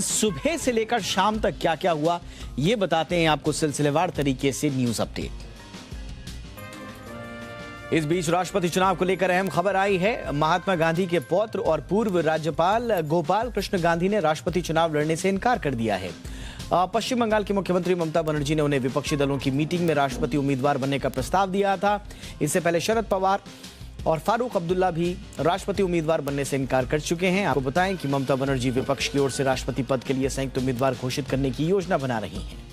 सुबह से लेकर शाम तक क्या क्या हुआ, ये बताते हैं आपको सिलसिलेवार तरीके से न्यूज अपडेट। इस बीच राष्ट्रपति चुनाव को लेकर अहम खबर आई है। महात्मा गांधी के पौत्र और पूर्व राज्यपाल गोपाल कृष्ण गांधी ने राष्ट्रपति चुनाव लड़ने से इनकार कर दिया है। पश्चिम बंगाल की मुख्यमंत्री ममता बनर्जी ने उन्हें विपक्षी दलों की मीटिंग में राष्ट्रपति उम्मीदवार बनने का प्रस्ताव दिया था। इससे पहले शरद पवार और फारूक अब्दुल्ला भी राष्ट्रपति उम्मीदवार बनने से इनकार कर चुके हैं। आपको बताएं कि ममता बनर्जी विपक्ष की ओर से राष्ट्रपति पद के लिए संयुक्त उम्मीदवार घोषित करने की योजना बना रही हैं।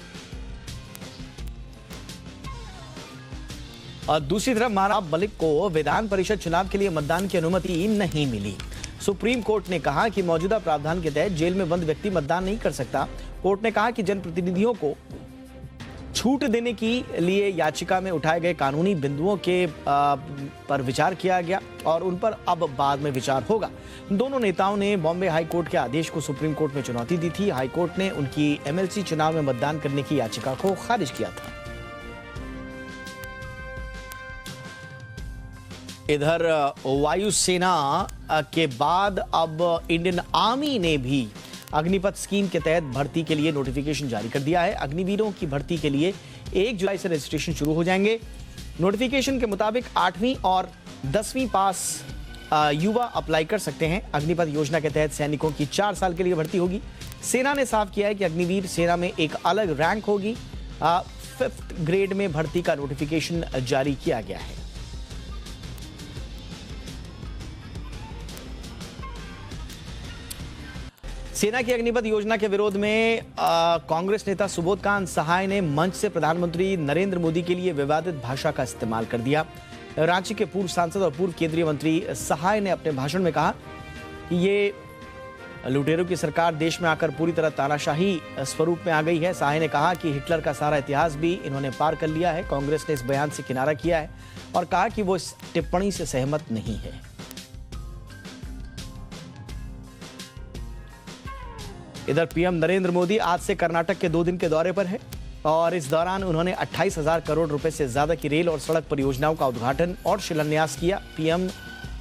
और दूसरी तरफ महाराज मलिक को विधान परिषद चुनाव के लिए मतदान की अनुमति नहीं मिली। सुप्रीम कोर्ट ने कहा कि मौजूदा प्रावधान के तहत जेल में बंद व्यक्ति मतदान नहीं कर सकता। कोर्ट ने कहा कि जनप्रतिनिधियों को छूट देने के लिए याचिका में उठाए गए कानूनी बिंदुओं के पर विचार किया गया और उन पर अब बाद में विचार होगा। दोनों नेताओं ने बॉम्बे हाई कोर्ट के आदेश को सुप्रीम कोर्ट में चुनौती दी थी। हाई कोर्ट ने उनकी एमएलसी चुनाव में मतदान करने की याचिका को खारिज किया था। इधर वायुसेना के बाद अब इंडियन आर्मी ने भी अग्निपथ स्कीम के तहत भर्ती के लिए नोटिफिकेशन जारी कर दिया है। अग्निवीरों की भर्ती के लिए 1 जुलाई से रजिस्ट्रेशन शुरू हो जाएंगे। नोटिफिकेशन के मुताबिक 8वीं और 10वीं पास युवा अप्लाई कर सकते हैं। अग्निपथ योजना के तहत सैनिकों की 4 साल के लिए भर्ती होगी। सेना ने साफ किया है कि अग्निवीर सेना में एक अलग रैंक होगी। 5th ग्रेड में भर्ती का नोटिफिकेशन जारी किया गया है। सेना की अग्निपथ योजना के विरोध में कांग्रेस नेता सुबोधकांत सहाय ने मंच से प्रधानमंत्री नरेंद्र मोदी के लिए विवादित भाषा का इस्तेमाल कर दिया। रांची के पूर्व सांसद और पूर्व केंद्रीय मंत्री सहाय ने अपने भाषण में कहा कि ये लुटेरों की सरकार देश में आकर पूरी तरह तानाशाही स्वरूप में आ गई है। सहाय ने कहा कि हिटलर का सारा इतिहास भी इन्होंने पार कर लिया है। कांग्रेस ने इस बयान से किनारा किया है और कहा कि वो इस टिप्पणी से सहमत नहीं है। इधर पीएम नरेंद्र मोदी आज से कर्नाटक के 2 दिन के दौरे पर है और इस दौरान उन्होंने 28,000 करोड़ रुपए से ज्यादा की रेल और सड़क परियोजनाओं का उद्घाटन और शिलान्यास किया। पीएम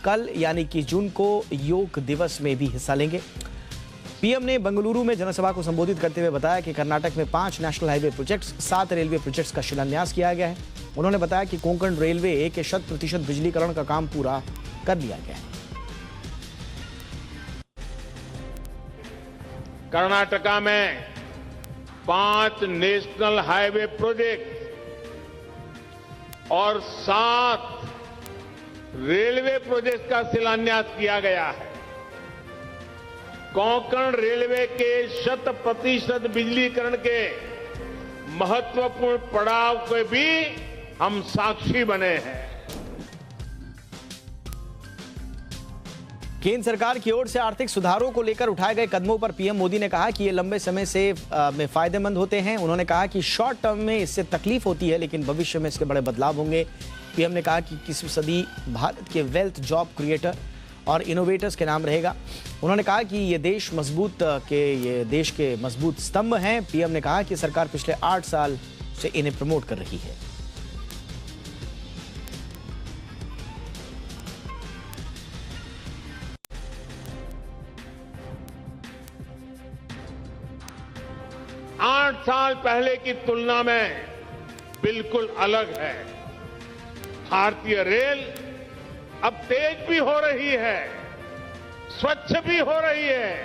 कल यानी कि जून को योग दिवस में भी हिस्सा लेंगे। पीएम ने बेंगलुरु में जनसभा को संबोधित करते हुए बताया कि कर्नाटक में 5 national highway projects, 7 railway projects का शिलान्यास किया गया है। उन्होंने बताया कि कोंकण रेलवे के 100% बिजलीकरण का काम पूरा कर लिया गया है। कर्नाटका में 5 नेशनल हाईवे प्रोजेक्ट और 7 रेलवे प्रोजेक्ट का शिलान्यास किया गया है। कोंकण रेलवे के 100% बिजलीकरण के महत्वपूर्ण पड़ाव के भी हम साक्षी बने हैं। केंद्र सरकार की ओर से आर्थिक सुधारों को लेकर उठाए गए कदमों पर पीएम मोदी ने कहा कि ये लंबे समय से में फायदेमंद होते हैं। उन्होंने कहा कि शॉर्ट टर्म में इससे तकलीफ होती है लेकिन भविष्य में इसके बड़े बदलाव होंगे। पीएम ने कहा कि 21वीं सदी भारत के वेल्थ, जॉब क्रिएटर और इनोवेटर्स के नाम रहेगा। उन्होंने कहा कि ये देश के मजबूत स्तंभ हैं। पीएम ने कहा कि सरकार पिछले 8 साल से इन्हें प्रमोट कर रही है। आठ साल पहले की तुलना में बिल्कुल अलग है। भारतीय रेल अब तेज भी हो रही है, स्वच्छ भी हो रही है,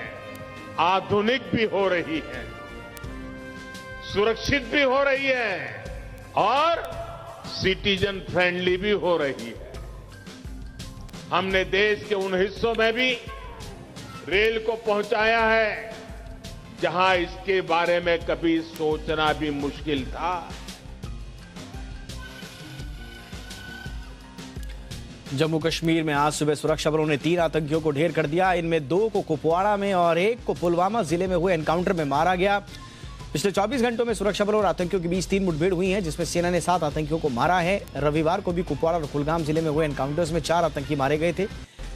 आधुनिक भी हो रही है, सुरक्षित भी हो रही है और सिटीजन फ्रेंडली भी हो रही है। हमने देश के उन हिस्सों में भी रेल को पहुंचाया है जहां इसके बारे में कभी सोचना भी मुश्किल था। जम्मू कश्मीर में आज सुबह सुरक्षा बलों ने 3 आतंकियों को ढेर कर दिया। इनमें 2 को कुपवाड़ा में और 1 को पुलवामा जिले में हुए एनकाउंटर में मारा गया। पिछले 24 घंटों में सुरक्षा बलों और आतंकियों के बीच 3 मुठभेड़ हुई हैं, जिसमें सेना ने 7 आतंकियों को मारा है। रविवार को भी कुपवाड़ा और कुलगाम जिले में हुए एनकाउंटर्स में 4 आतंकी मारे गए थे।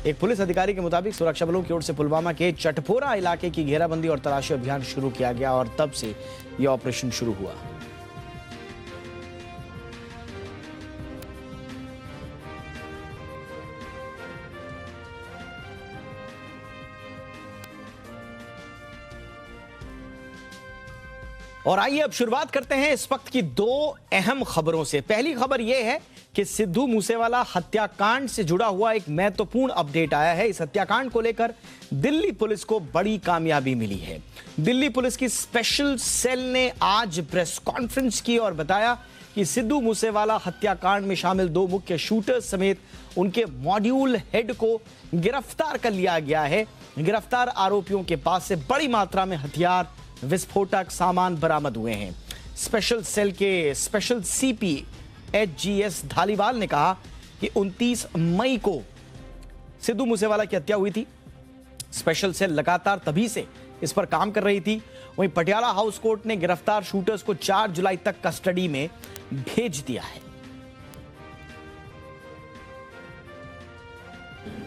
एक पुलिस अधिकारी के मुताबिक सुरक्षा बलों की ओर से पुलवामा के चटपोरा इलाके की घेराबंदी और तलाशी अभियान शुरू किया गया और तब से यह ऑपरेशन शुरू हुआ। और आइए अब शुरुआत करते हैं इस वक्त की दो अहम खबरों से। पहली खबर यह है कि सिद्धू मूसेवाला हत्याकांड से जुड़ा हुआ एक महत्वपूर्ण अपडेट आया है। इस हत्याकांड को लेकर दिल्ली पुलिस को बड़ी कामयाबी मिली है। दिल्ली पुलिस की स्पेशल सेल ने आज प्रेस कॉन्फ्रेंस की और बताया कि सिद्धू मूसेवाला हत्याकांड में शामिल दो मुख्य शूटर्स समेत उनके मॉड्यूल हेड को गिरफ्तार कर लिया गया है। गिरफ्तार आरोपियों के पास से बड़ी मात्रा में हथियार, विस्फोटक सामान बरामद हुए हैं। स्पेशल सेल के स्पेशल सीपी HGS धालीवाल ने कहा कि 29 मई को सिद्धू मूसेवाला की हत्या हुई थी। स्पेशल सेल लगातार तभी से इस पर काम कर रही थी। वहीं पटियाला हाउस कोर्ट ने गिरफ्तार शूटर्स को 4 जुलाई तक कस्टडी में भेज दिया है।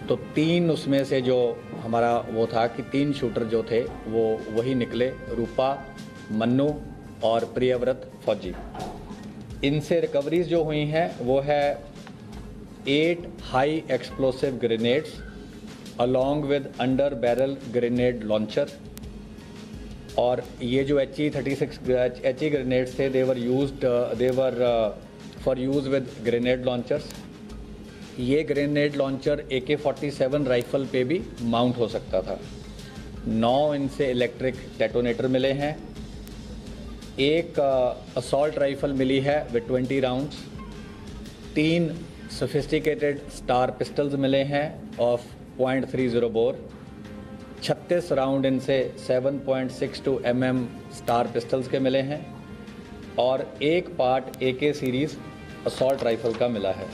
तो 3 उसमें से जो हमारा वो था कि 3 शूटर जो थे वो वही निकले, रूपा, मन्नू और प्रियव्रत फौजी। इनसे रिकवरीज जो हुई हैं वो है 8 high explosive grenades along with under barrel grenade launcher. और ये जो HE ग्रेनेड्स थे they were for use with grenade launchers. ये ग्रेनेड लॉन्चर AK-47 राइफल पे भी माउंट हो सकता था। 9 इनसे इलेक्ट्रिक डेटोनेटर मिले हैं। एक असॉल्ट राइफल मिली है with 20 rounds. 3 sophisticated star pistols मिले हैं ऑफ .30 बोर। 36 राउंड इनसे 7.62 mm स्टार पिस्टल्स के मिले हैं और एक part AK series assault rifle का मिला है।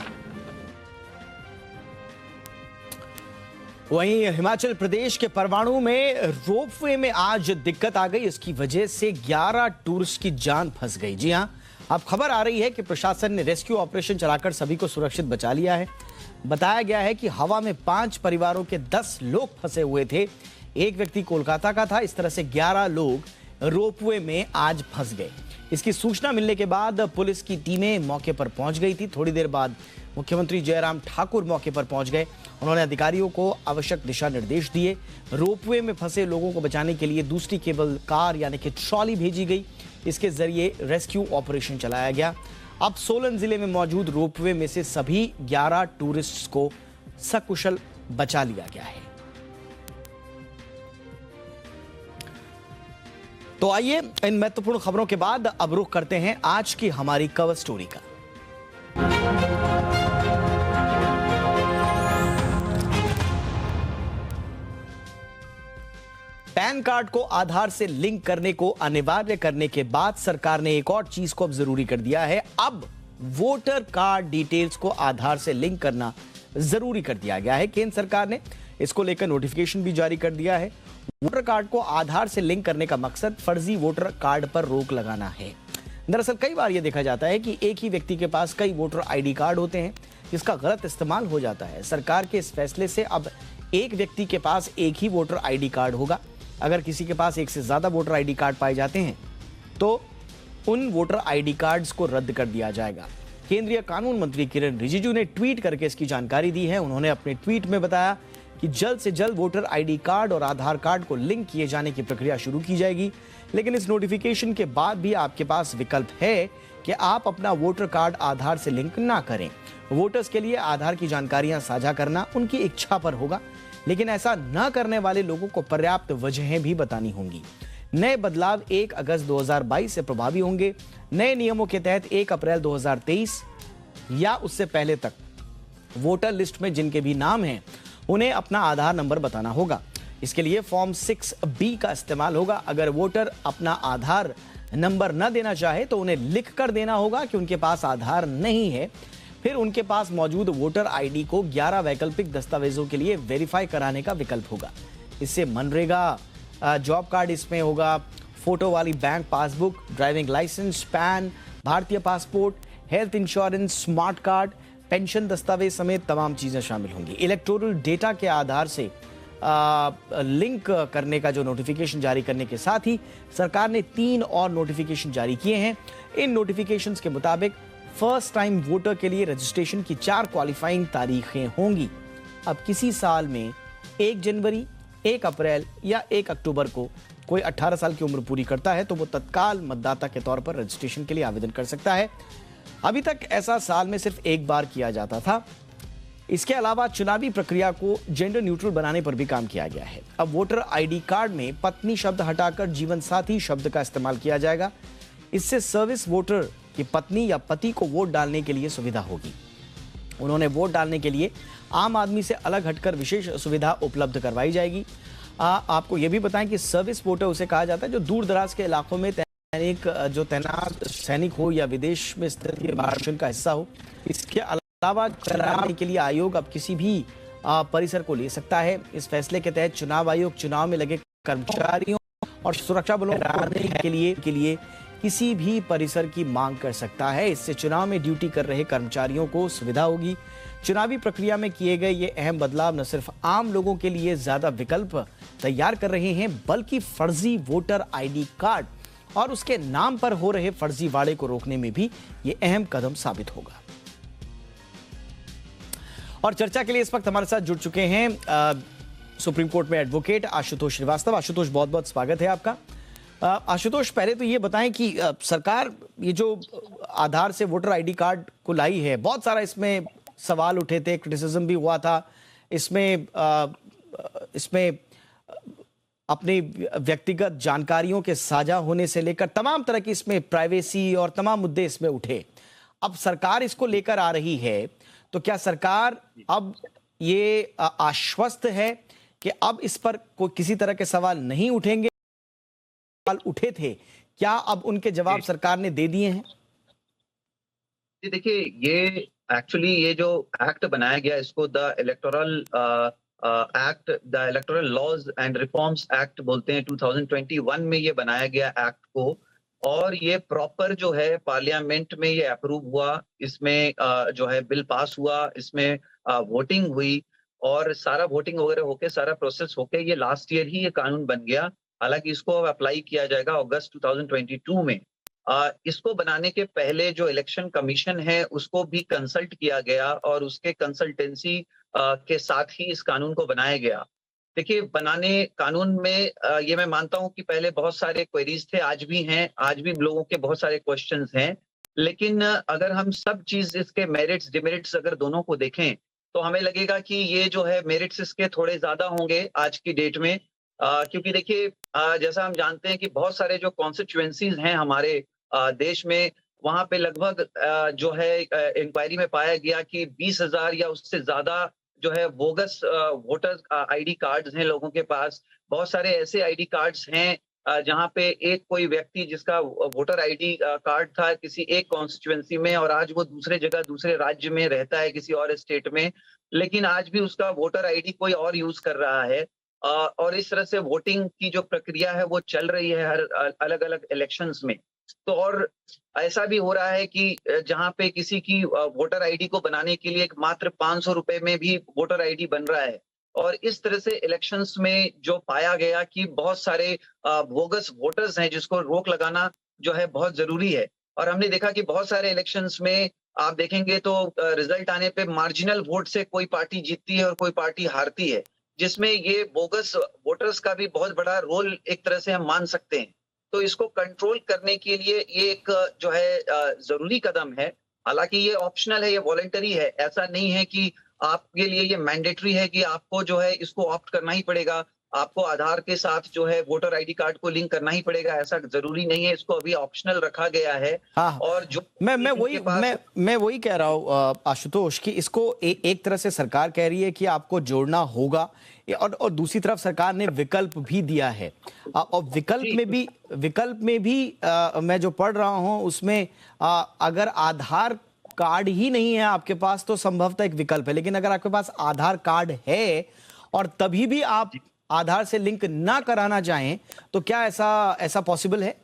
वहीं हिमाचल प्रदेश के परवाणु में रोपवे में आज दिक्कत आ गई। इसकी वजह से 11 टूरिस्ट की जान फंस गई। जी हां, अब खबर आ रही है कि प्रशासन ने रेस्क्यू ऑपरेशन चलाकर सभी को सुरक्षित बचा लिया है। बताया गया है कि हवा में 5 परिवारों के 10 लोग फंसे हुए थे। एक व्यक्ति कोलकाता का था। इस तरह से 11 लोग रोपवे में आज फंस गए। इसकी सूचना मिलने के बाद पुलिस की टीमें मौके पर पहुंच गई थी। थोड़ी देर बाद मुख्यमंत्री जयराम ठाकुर मौके पर पहुंच गए। उन्होंने अधिकारियों को आवश्यक दिशा निर्देश दिए। रोपवे में फंसे लोगों को बचाने के लिए दूसरी केबल कार यानी कि ट्रॉली भेजी गई। इसके जरिए रेस्क्यू ऑपरेशन चलाया गया। अब सोलन जिले में मौजूद रोपवे में से सभी 11 टूरिस्ट्स को सकुशल बचा लिया गया है। तो आइए इन महत्वपूर्ण खबरों के बाद अब रुख करते हैं आज की हमारी कवर स्टोरी का। पैन कार्ड को आधार से लिंक करने को अनिवार्य करने के बाद सरकार ने एक और चीज को अब जरूरी कर दिया है। अब वोटर कार्ड डिटेल्स को आधार से लिंक करना जरूरी कर दिया गया है। केंद्र सरकार ने इसको लेकर नोटिफिकेशन भी जारी कर दिया है। वोटर कार्ड को आधार से लिंक करने का मकसद फर्जी वोटर कार्ड पर रोक लगाना है। दरअसल कई बार यह देखा जाता है कि एक ही व्यक्ति के पास कई वोटर ID कार्ड होते हैं जिसका गलत इस्तेमाल हो जाता है। सरकार के इस फैसले से अब एक व्यक्ति के पास एक ही वोटर ID कार्ड होगा। अगर किसी के पास एक से ज्यादा वोटर ID कार्ड पाए जाते हैं तो उन वोटर ID कार्ड्स को रद्द कर दिया जाएगा। केंद्रीय कानून मंत्री किरण रिजिजू ने ट्वीट करके इसकी जानकारी दी है। उन्होंने अपने ट्वीट में बताया कि जल्द से जल्द वोटर ID कार्ड और आधार कार्ड को लिंक किए जाने की प्रक्रिया शुरू की जाएगी। लेकिन इस नोटिफिकेशन के बाद भी आपके पास विकल्प है कि आप अपना वोटर कार्ड आधार से लिंक ना करें। वोटर्स के लिए आधार की जानकारियां साझा करना उनकी इच्छा पर होगा, लेकिन ऐसा न करने वाले लोगों को पर्याप्त वजहें भी बतानी होंगी। नए बदलाव 1 अगस्त 2022 से प्रभावी होंगे। नए नियमों के तहत 1 अप्रैल 2023 या उससे पहले तक वोटर लिस्ट में जिनके भी नाम हैं उन्हें अपना आधार नंबर बताना होगा। इसके लिए फॉर्म 6B का इस्तेमाल होगा। अगर वोटर अपना आधार नंबर न देना चाहे तो उन्हें लिख कर देना होगा कि उनके पास आधार नहीं है। फिर उनके पास मौजूद वोटर ID को 11 वैकल्पिक दस्तावेजों के लिए वेरीफाई कराने का विकल्प होगा। इससे मनरेगा जॉब कार्ड इसमें होगा, फोटो वाली bank passbook, driving licence, PAN, भारतीय passport, health insurance, smart card, pension दस्तावेज समेत तमाम चीजें शामिल होंगी। इलेक्टोरल डेटा के आधार से लिंक करने का जो नोटिफिकेशन जारी करने के साथ ही सरकार ने 3 और नोटिफिकेशन जारी किए हैं। इन नोटिफिकेशंस के मुताबिक फर्स्ट टाइम वोटर के लिए रजिस्ट्रेशन की 4 क्वालिफाइंग तारीखें होंगी। अब किसी साल में 1 जनवरी, 1 अप्रैल या 1 अक्टूबर को कोई 18 साल की उम्र पूरी करता है तो वो तत्काल मतदाता के तौर पर रजिस्ट्रेशन के लिए आवेदन कर सकता है। अभी तक ऐसा साल में सिर्फ एक बार किया जाता था। इसके अलावा चुनावी प्रक्रिया को जेंडर न्यूट्रल बनाने पर भी काम किया गया है। अब वोटर आईडी कार्ड में पत्नी शब्द हटाकर जीवन साथी शब्द का इस्तेमाल किया जाएगा। इससे सर्विस वोटर की पत्नी या पति को वोट डालने के लिए सुविधा होगी। उन्होंने वोट डालने के लिए आम आदमी से अलग हटकर विशेष सुविधा उपलब्ध करवाई जाएगी। आपको यह भी बताएं कि सर्विस वोटर उसे कहा जाता है जो दूर दराज के इलाकों में तैनात सैनिक हो या विदेश में स्थित मार्शल का हिस्सा हो। इसके अलावा कराने के लिए आयोग अब किसी भी परिसर को ले सकता है। इस फैसले के तहत चुनाव आयोग चुनाव में लगे कर्मचारियों और सुरक्षा बलों के लिए किसी भी परिसर की मांग कर सकता है। इससे चुनाव में ड्यूटी कर रहे कर्मचारियों को सुविधा होगी। चुनावी प्रक्रिया में किए गए ये अहम बदलाव न सिर्फ आम लोगों के लिए ज्यादा विकल्प तैयार कर रहे हैं, बल्कि फर्जी वोटर आईडी कार्ड और उसके नाम पर हो रहे फर्जीवाड़े को रोकने में भी ये अहम कदम साबित होगा। और चर्चा के लिए इस वक्त हमारे साथ जुड़ चुके हैं सुप्रीम कोर्ट में एडवोकेट आशुतोष श्रीवास्तव। आशुतोष, बहुत बहुत स्वागत है आपका। आशुतोष, पहले तो ये बताएं कि सरकार ये जो आधार से वोटर आईडी कार्ड को लाई है, बहुत सारा इसमें सवाल उठे थे, क्रिटिसिज्म भी हुआ था। इसमें अपनी व्यक्तिगत जानकारियों के साझा होने से लेकर तमाम तरह की इसमें प्राइवेसी और तमाम मुद्दे इसमें उठे। अब सरकार इसको लेकर आ रही है, तो क्या सरकार अब ये आश्वस्त है कि अब इस पर कोई किसी तरह के सवाल नहीं उठेंगे? सवाल उठे थे, क्या अब उनके जवाब सरकार ने दे दिए हैं? जी देखिए, ये एक्चुअली ये जो एक्ट बनाया गया इसको the electoral laws and reforms act बोलते हैं। 2021 में ये बनाया गया एक्ट को, और ये प्रॉपर जो है पार्लियामेंट में ये अप्रूव हुआ। इसमें जो है बिल पास हुआ, इसमें वोटिंग हुई और सारा वोटिंग वगैरह होके सारा प्रोसेस होके ये लास्ट ईयर ही ये कानून बन गया। हालांकि इसको अप्लाई किया जाएगा अगस्त 2022 में। इसको बनाने के पहले जो इलेक्शन कमीशन है उसको भी कंसल्ट किया गया और उसके कंसल्टेंसी के साथ ही इस कानून को बनाया गया। देखिए, बनाने कानून में ये मैं मानता हूं कि पहले बहुत सारे क्वेरीज थे, आज भी हैं, आज भी लोगों के बहुत सारे क्वेश्चंस हैं। लेकिन अगर हम सब चीज इसके मेरिट्स डिमेरिट्स अगर दोनों को देखें तो हमें लगेगा कि ये जो है मेरिट्स इसके थोड़े ज्यादा होंगे आज की डेट में। क्योंकि देखिए, जैसा हम जानते हैं कि बहुत सारे जो कॉन्स्टिट्यूएंसीज हैं हमारे देश में, वहां पे लगभग जो है इंक्वायरी में पाया गया कि 20,000 या उससे ज्यादा जो है बोगस वोटर आईडी कार्ड्स हैं लोगों के पास। बहुत सारे ऐसे आईडी कार्ड्स हैं जहां पे एक कोई व्यक्ति जिसका वोटर आईडी कार्ड था किसी एक कॉन्स्टिट्यूएंसी में और आज वो दूसरे जगह दूसरे राज्य में रहता है किसी और स्टेट में, लेकिन आज भी उसका वोटर आईडी कोई और यूज कर रहा है। और इस तरह से वोटिंग की जो प्रक्रिया है वो चल रही है हर अलग अलग इलेक्शंस में। तो और ऐसा भी हो रहा है कि जहां पे किसी की वोटर आईडी को बनाने के लिए मात्र 500 रुपए में भी वोटर आईडी बन रहा है। और इस तरह से इलेक्शंस में जो पाया गया कि बहुत सारे बोगस वोटर्स हैं जिसको रोक लगाना जो है बहुत जरूरी है। और हमने देखा कि बहुत सारे इलेक्शंस में आप देखेंगे तो रिजल्ट आने पे मार्जिनल वोट से कोई पार्टी जीतती है और कोई पार्टी हारती है, जिसमें ये बोगस वोटर्स का भी बहुत बड़ा रोल एक तरह से हम मान सकते हैं। तो इसको कंट्रोल करने के लिए ये एक जो है जरूरी कदम है। हालांकि ये ऑप्शनल है, ये वॉलंटरी है, ऐसा नहीं है कि आपके लिए ये मैंडेटरी है कि आपको जो है इसको ऑप्ट करना ही पड़ेगा, आपको आधार के साथ जो है वोटर आईडी कार्ड को लिंक करना ही पड़ेगा, ऐसा जरूरी नहीं है। इसको अभी ऑप्शनल रखा गया है। हाँ, और जो मैं वही कह रहा हूँ आशुतोष कि इसको एक तरह से सरकार कह रही है कि आपको जोड़ना होगा, और दूसरी तरफ सरकार ने विकल्प भी दिया है। और विकल्प में भी मैं जो पढ़ रहा हूं उसमें अगर आधार कार्ड ही नहीं है आपके पास तो संभवतः एक विकल्प है, लेकिन अगर आपके पास आधार कार्ड है और तभी भी आप आधार से लिंक ना कराना चाहें तो क्या ऐसा पॉसिबल है?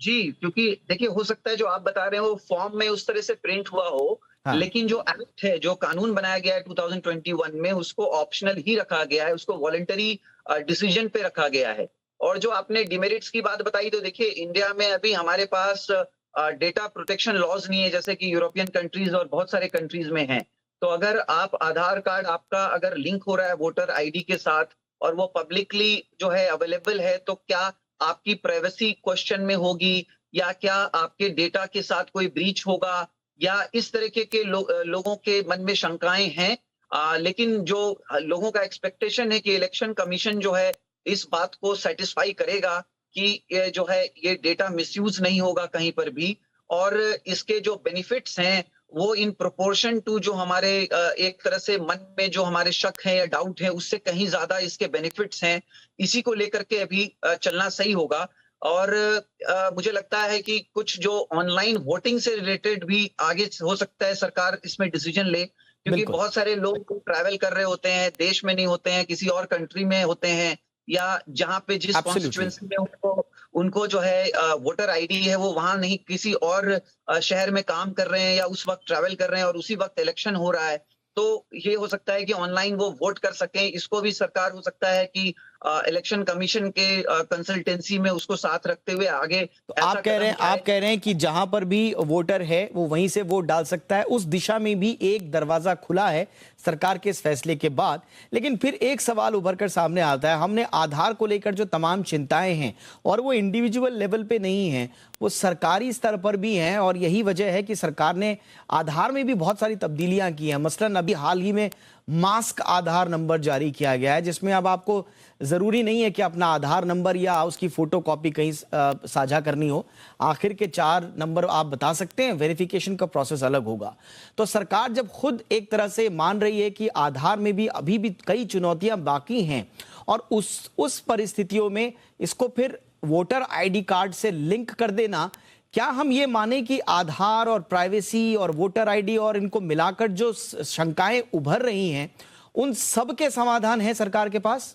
जी, क्योंकि देखिए हो सकता है जो आप बता रहे हो फॉर्म में उस तरह से प्रिंट हुआ हो। हाँ। लेकिन जो एक्ट है, जो कानून बनाया गया है 2021 में, उसको ऑप्शनल ही रखा गया है, उसको वॉलंटरी डिसीजन पे रखा गया है। और जो आपने डिमेरिट्स की बात बताई, तो देखिए इंडिया में अभी हमारे पास डेटा प्रोटेक्शन लॉज नहीं है जैसे कि यूरोपियन कंट्रीज और बहुत सारे कंट्रीज में हैं। तो अगर आप आधार कार्ड आपका अगर लिंक हो रहा है वोटर आईडी के साथ और वो पब्लिकली जो है अवेलेबल है, तो क्या आपकी प्राइवेसी क्वेश्चन में होगी, या क्या आपके डेटा के साथ कोई ब्रीच होगा, या इस तरीके के लोगों के मन में शंकाएं हैं। लेकिन जो लोगों का एक्सपेक्टेशन है कि इलेक्शन कमीशन जो है इस बात को सेटिस्फाई करेगा कि ये जो है ये डेटा मिसयूज नहीं होगा कहीं पर भी, और इसके जो बेनिफिट्स हैं वो इन प्रोपोर्शन टू जो हमारे एक तरह से मन में जो हमारे शक है या डाउट है उससे कहीं ज्यादा इसके बेनिफिट्स हैं। इसी को लेकर के अभी चलना सही होगा। और मुझे लगता है कि कुछ जो ऑनलाइन वोटिंग से रिलेटेड भी आगे हो सकता है सरकार इसमें डिसीजन ले, क्योंकि बहुत सारे लोग ट्रैवल कर रहे होते हैं, देश में नहीं होते हैं, किसी और कंट्री में होते हैं, या जहां पे जिस कॉन्स्टिट्यूएंसी में उनको जो है वोटर आईडी है वो वहां नहीं, किसी और शहर में काम कर रहे हैं या उस वक्त ट्रैवल कर रहे हैं और उसी वक्त इलेक्शन हो रहा है, तो ये हो सकता है कि ऑनलाइन वो वोट कर सकें। इसको भी सरकार हो सकता है कि इलेक्शन कमीशन के कंसल्टेंसी में उसको साथ रखते हुए आगे तो आप कह रहे हैं कि जहां पर भी वोटर है वो वहीं से वोट डाल सकता है। उस दिशा में भी एक दरवाजा खुला है सरकार के इस फैसले के बाद। लेकिन फिर एक सवाल उभर कर सामने आता है, हमने आधार को लेकर जो तमाम चिंताएं हैं और वो इंडिविजुअल लेवल पे नहीं है, वो सरकारी स्तर पर भी हैं, और यही वजह है कि सरकार ने आधार में भी बहुत सारी तब्दीलियां की हैं। मसलन अभी हाल ही में मास्क आधार नंबर जारी किया गया है, जिसमें अब आपको जरूरी नहीं है कि अपना आधार नंबर या उसकी फोटो कॉपी कहीं साझा करनी हो, आखिर के 4 नंबर आप बता सकते हैं, वेरिफिकेशन का प्रोसेस अलग होगा। तो सरकार जब खुद एक तरह से मान रही है कि आधार में भी अभी भी कई चुनौतियां बाकी हैं, और उस परिस्थितियों में इसको फिर वोटर आईडी कार्ड से लिंक कर देना, क्या हम ये माने कि आधार और प्राइवेसी और वोटर आईडी और इनको मिलाकर जो शंकाएं उभर रही हैं उन सब के समाधान है सरकार के पास?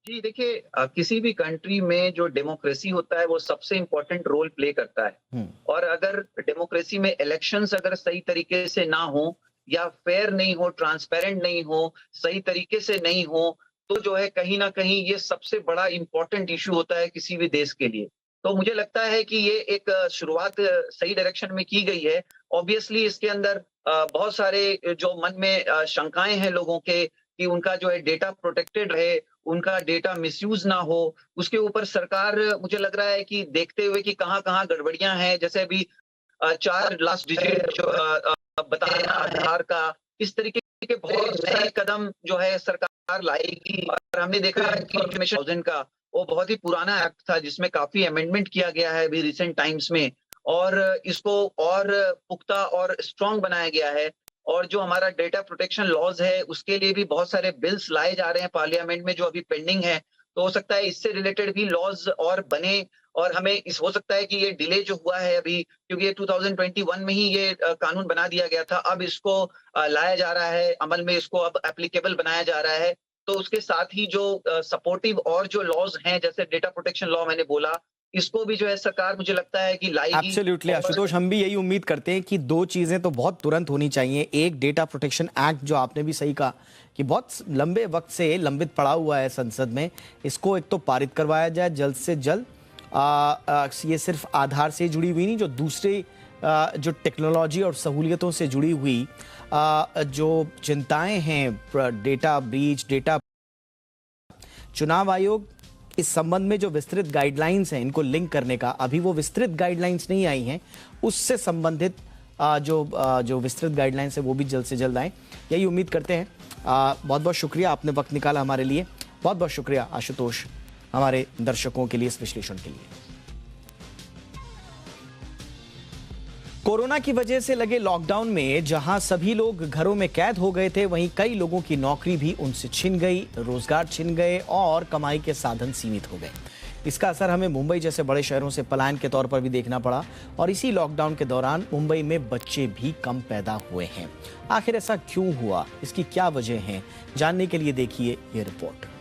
जी देखिए, किसी भी कंट्री में जो डेमोक्रेसी होता है वो सबसे इंपॉर्टेंट रोल प्ले करता है। और अगर डेमोक्रेसी में इलेक्शंस अगर सही तरीके से ना हो, या फेयर नहीं हो, ट्रांसपेरेंट नहीं हो, सही तरीके से नहीं हो, तो जो है कहीं ना कहीं ये सबसे बड़ा इंपॉर्टेंट इशू होता है किसी भी देश के लिए। तो मुझे लगता है कि ये एक शुरुआत सही डायरेक्शन में की गई है। ऑब्वियसली इसके अंदर बहुत सारे जो मन में शंकाएं हैं लोगों के कि उनका जो है डेटा प्रोटेक्टेड रहे, उनका डेटा मिसयूज ना हो, उसके ऊपर सरकार मुझे लग रहा है कि देखते हुए कि कहाँ कहाँ गड़बड़ियां हैं, जैसे अभी 4 लास्ट डिजिट जो बताना आधार का, इस तरीके के बहुत सारे कदम जो है सरकार लाएगी। और हमने देखा है कि 2000 का वो बहुत ही पुराना एक्ट था जिसमें काफी अमेंडमेंट किया गया है अभी रिसेंट टाइम्स में, और इसको और पुख्ता और स्ट्रांग बनाया गया है। और जो हमारा डेटा प्रोटेक्शन लॉज है उसके लिए भी बहुत सारे बिल्स लाए जा रहे हैं पार्लियामेंट में जो अभी पेंडिंग है। तो हो सकता है इससे रिलेटेड भी लॉज और बने, और हमें इस हो सकता है कि ये डिले जो हुआ है अभी, क्योंकि ये 2021 में ही ये कानून बना दिया गया था, अब इसको लाया जा रहा है अमल में, इसको अब एप्लीकेबल बनाया जा रहा है। तो उसके साथ ही जो सपोर्टिव और जो लॉज हैं जैसे डेटा प्रोटेक्शन लॉ मैंने बोला, इसको भी जो है सरकार मुझे लगता है कि लाएगी। एब्सोल्युटली आशुतोष, हम भी यही उम्मीद करते हैं कि 2 चीजें तो बहुत तुरंत होनी चाहिए। एक, डेटा प्रोटेक्शन एक्ट जो आपने भी सही कहा कि बहुत लंबे वक्त से लंबित पड़ा हुआ है संसद में, इसको एक तो पारित करवाया जाए जल्द से जल्द। ये सिर्फ आधार से जुड़ी हुई नहीं, जो दूसरे जो टेक्नोलॉजी और सहूलियतों से जुड़ी हुई जो चिंताएं हैं, डेटा ब्रीच, डेटा, चुनाव आयोग इस संबंध में जो विस्तृत गाइडलाइंस हैं इनको लिंक करने का, अभी वो विस्तृत गाइडलाइंस नहीं आई हैं, उससे संबंधित जो विस्तृत गाइडलाइंस है वो भी जल्द से जल्द आए, यही उम्मीद करते हैं। बहुत बहुत शुक्रिया, आपने वक्त निकाला हमारे लिए। बहुत बहुत शुक्रिया आशुतोष, हमारे दर्शकों के लिए इस विश्लेषण के लिए। कोरोना की वजह से लगे लॉकडाउन में जहां सभी लोग घरों में कैद हो गए थे, वहीं कई लोगों की नौकरी भी उनसे छिन गई, रोजगार छिन गए और कमाई के साधन सीमित हो गए। इसका असर हमें मुंबई जैसे बड़े शहरों से पलायन के तौर पर भी देखना पड़ा, और इसी लॉकडाउन के दौरान मुंबई में बच्चे भी कम पैदा हुए हैं। आखिर ऐसा क्यों हुआ, इसकी क्या वजह है, जानने के लिए देखिए ये रिपोर्ट।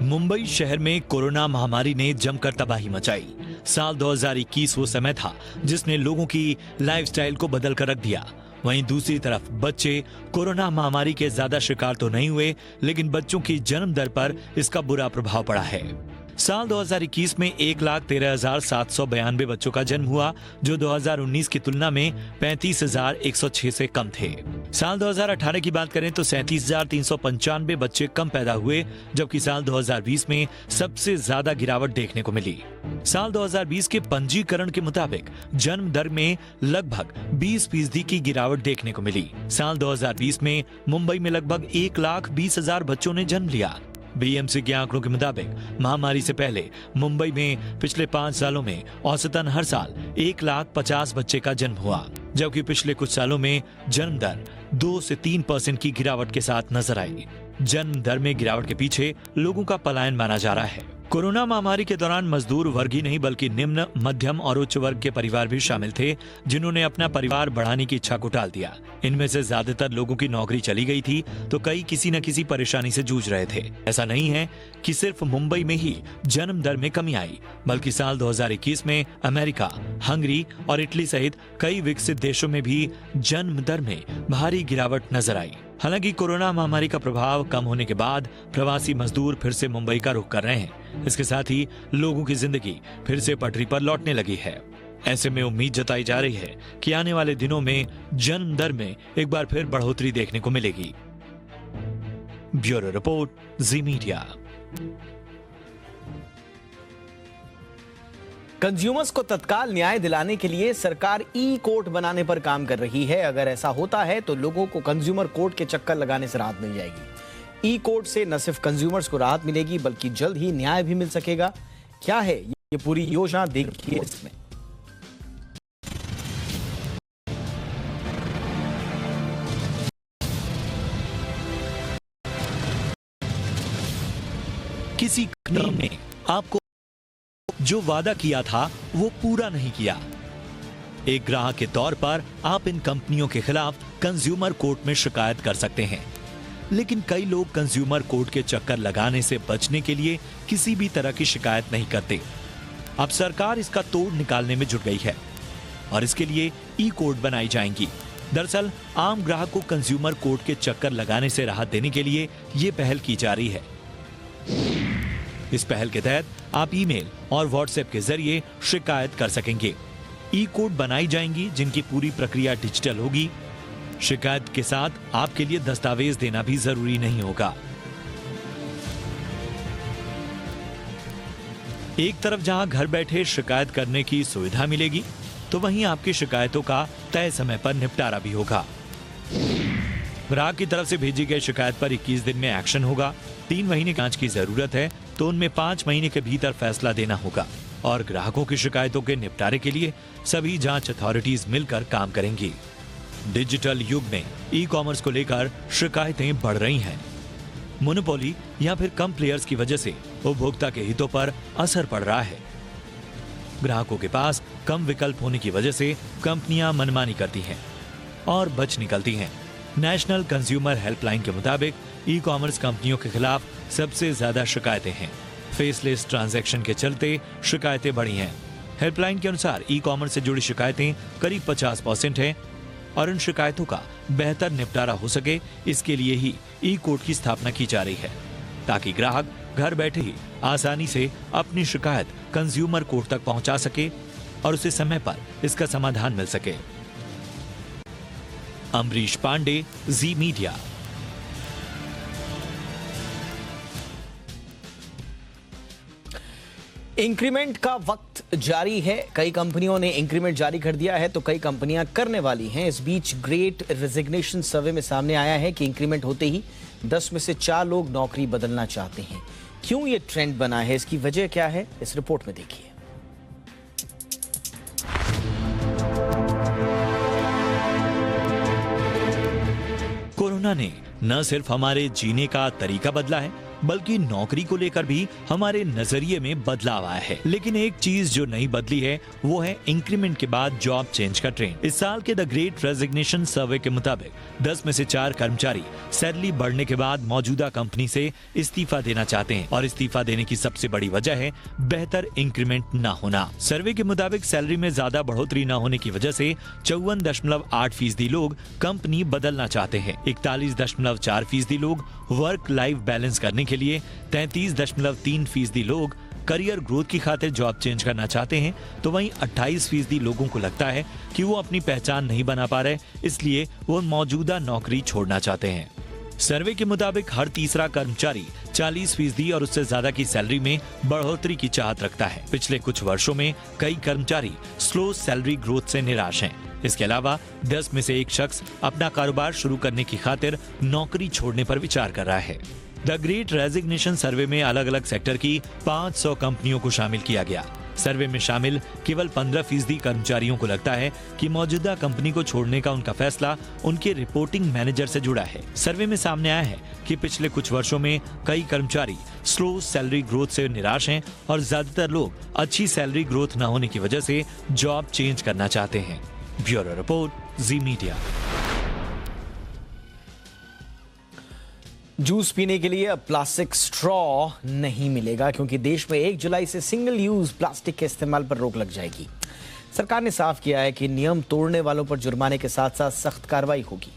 मुंबई शहर में कोरोना महामारी ने जमकर तबाही मचाई। साल 2021 वो समय था जिसने लोगों की लाइफस्टाइल को बदल कर रख दिया। वहीं दूसरी तरफ बच्चे कोरोना महामारी के ज्यादा शिकार तो नहीं हुए, लेकिन बच्चों की जन्म दर पर इसका बुरा प्रभाव पड़ा है। साल 2021 में 1,13,792 बच्चों का जन्म हुआ, जो 2019 की तुलना में 35,106 से कम थे। साल 2018 की बात करें तो 37,395 बच्चे कम पैदा हुए, जबकि साल 2020 में सबसे ज्यादा गिरावट देखने को मिली। साल 2020 के पंजीकरण के मुताबिक जन्म दर में लगभग 20% की गिरावट देखने को मिली। साल 2020 में मुंबई में लगभग 1,20,000 बच्चों ने जन्म लिया। बीएमसी के आंकड़ों के मुताबिक महामारी से पहले मुंबई में पिछले 5 सालों में औसतन हर साल 1,50,000 बच्चे का जन्म हुआ, जबकि पिछले कुछ सालों में जन्म दर 2 से 3% की गिरावट के साथ नजर आई। जन्म दर में गिरावट के पीछे लोगों का पलायन माना जा रहा है। कोरोना महामारी के दौरान मजदूर वर्ग ही नहीं बल्कि निम्न, मध्यम और उच्च वर्ग के परिवार भी शामिल थे, जिन्होंने अपना परिवार बढ़ाने की इच्छा को टाल दिया। इनमें से ज्यादातर लोगों की नौकरी चली गई थी, तो कई किसी न किसी परेशानी से जूझ रहे थे। ऐसा नहीं है कि सिर्फ मुंबई में ही जन्म दर में कमी आई, बल्कि साल 2021 में अमेरिका, हंगरी और इटली सहित कई विकसित देशों में भी जन्म दर में भारी गिरावट नजर आई। हालांकि कोरोना महामारी का प्रभाव कम होने के बाद प्रवासी मजदूर फिर से मुंबई का रुख कर रहे हैं। इसके साथ ही लोगों की जिंदगी फिर से पटरी पर लौटने लगी है। ऐसे में उम्मीद जताई जा रही है कि आने वाले दिनों में जन्म दर में एक बार फिर बढ़ोतरी देखने को मिलेगी। ब्यूरो रिपोर्ट, जी मीडिया। कंज्यूमर्स को तत्काल न्याय दिलाने के लिए सरकार ई कोर्ट बनाने पर काम कर रही है। अगर ऐसा होता है तो लोगों को कंज्यूमर कोर्ट के चक्कर लगाने से राहत मिल जाएगी। ई कोर्ट से न सिर्फ कंज्यूमर्स को राहत मिलेगी बल्कि जल्द ही न्याय भी मिल सकेगा। क्या है ये पूरी योजना, देखिए इसमें। किसी कंपनी ने आपको जो वादा किया था वो पूरा नहीं किया। एक ग्राहक के तौर पर आप इन कंपनियों के खिलाफ कंज्यूमर कोर्ट में शिकायत कर सकते हैं, लेकिन कई लोग कंज्यूमर कोर्ट के चक्कर लगाने से बचने के लिए किसी भी तरह की शिकायत नहीं करते। अब सरकार इसका तोड़ निकालने में जुट गई है और इसके लिए ई कोर्ट बनाई जाएंगी। दरअसल आम ग्राहक को कंज्यूमर कोर्ट के चक्कर लगाने से राहत देने के लिए ये पहल की जा रही है। इस पहल के तहत आप ईमेल और व्हाट्सएप के जरिए शिकायत कर सकेंगे। ई कोर्ट बनाई जाएंगी जिनकी पूरी प्रक्रिया डिजिटल होगी। शिकायत के साथ आपके लिए दस्तावेज देना भी जरूरी नहीं होगा। एक तरफ जहां घर बैठे शिकायत करने की सुविधा मिलेगी, तो वहीं आपकी शिकायतों का तय समय पर निपटारा भी होगा। ग्राहक की तरफ से भेजी गई शिकायत पर 21 दिन में एक्शन होगा। 3 महीने जांच की जरूरत है तो उनमें 5 महीने के भीतर फैसला देना होगा और ग्राहकों की शिकायतों के निपटारे के लिए सभी जांच अथॉरिटीज मिलकर काम करेंगी। डिजिटल युग में ई कॉमर्स को लेकर शिकायतें बढ़ रही हैं। मोनोपोली या फिर कम प्लेयर्स की वजह से उपभोक्ता के हितों पर असर पड़ रहा है। ग्राहकों के पास कम विकल्प होने की वजह से कंपनियां मनमानी करती हैं और बच निकलती हैं। नेशनल कंज्यूमर हेल्पलाइन के मुताबिक ई कॉमर्स कंपनियों के खिलाफ सबसे ज्यादा शिकायतें हैं। फेसलेस ट्रांजैक्शन के चलते शिकायतें बढ़ी हैं। हेल्पलाइन के अनुसार ई कॉमर्स से जुड़ी शिकायतें करीब 50% हैं और इन शिकायतों का बेहतर निपटारा हो सके, इसके लिए ही ई कोर्ट की स्थापना की जा रही है, ताकि ग्राहक घर बैठे ही आसानी से अपनी शिकायत कंज्यूमर कोर्ट तक पहुंचा सके और उसे समय पर इसका समाधान मिल सके। अमरीश पांडे, जी मीडिया। इंक्रीमेंट का वक्त जारी है। कई कंपनियों ने इंक्रीमेंट जारी कर दिया है तो कई कंपनियां करने वाली हैं। इस बीच ग्रेट रेजिग्नेशन सर्वे में सामने आया है कि इंक्रीमेंट होते ही 10 में से 4 लोग नौकरी बदलना चाहते हैं। क्यों ये ट्रेंड बना है, इसकी वजह क्या है, इस रिपोर्ट में देखिए। कोरोना ने न सिर्फ हमारे जीने का तरीका बदला है, बल्कि नौकरी को लेकर भी हमारे नजरिए में बदलाव आया है। लेकिन एक चीज जो नहीं बदली है वो है इंक्रीमेंट के बाद जॉब चेंज का ट्रेंड। इस साल के द ग्रेट रेजिग्नेशन सर्वे के मुताबिक 10 में से 4 कर्मचारी सैलरी बढ़ने के बाद मौजूदा कंपनी से इस्तीफा देना चाहते हैं और इस्तीफा देने की सबसे बड़ी वजह है बेहतर इंक्रीमेंट न होना। सर्वे के मुताबिक सैलरी में ज्यादा बढ़ोतरी न होने की वजह से 54.8% लोग कंपनी बदलना चाहते हैं। 41.4% लोग वर्क लाइफ बैलेंस करने के लिए, 33.3% लोग करियर ग्रोथ की खातिर जॉब चेंज करना चाहते हैं, तो वहीं 28% लोगों को लगता है कि वो अपनी पहचान नहीं बना पा रहे, इसलिए वो मौजूदा नौकरी छोड़ना चाहते हैं। सर्वे के मुताबिक हर तीसरा कर्मचारी 40% और उससे ज्यादा की सैलरी में बढ़ोतरी की चाहत रखता है। पिछले कुछ वर्षों में कई कर्मचारी स्लो सैलरी ग्रोथ से निराश हैं। इसके अलावा 10 में से एक शख्स अपना कारोबार शुरू करने की खातिर नौकरी छोड़ने पर विचार कर रहा है। द ग्रेट रेजिग्नेशन सर्वे में अलग अलग सेक्टर की 500 कंपनियों को शामिल किया गया। सर्वे में शामिल केवल 15% कर्मचारियों को लगता है कि मौजूदा कंपनी को छोड़ने का उनका फैसला उनके रिपोर्टिंग मैनेजर से जुड़ा है। सर्वे में सामने आया है कि पिछले कुछ वर्षों में कई कर्मचारी स्लो सैलरी ग्रोथ से निराश हैं और ज्यादातर लोग अच्छी सैलरी ग्रोथ न होने की वजह से जॉब चेंज करना चाहते हैं। ब्यूरो रिपोर्ट, जी मीडिया। जूस पीने के लिए अब प्लास्टिक स्ट्रॉ नहीं मिलेगा, क्योंकि देश में 1 जुलाई से सिंगल यूज प्लास्टिक के इस्तेमाल पर रोक लग जाएगी। सरकार ने साफ किया है कि नियम तोड़ने वालों पर जुर्माने के साथ साथ सख्त कार्रवाई होगी।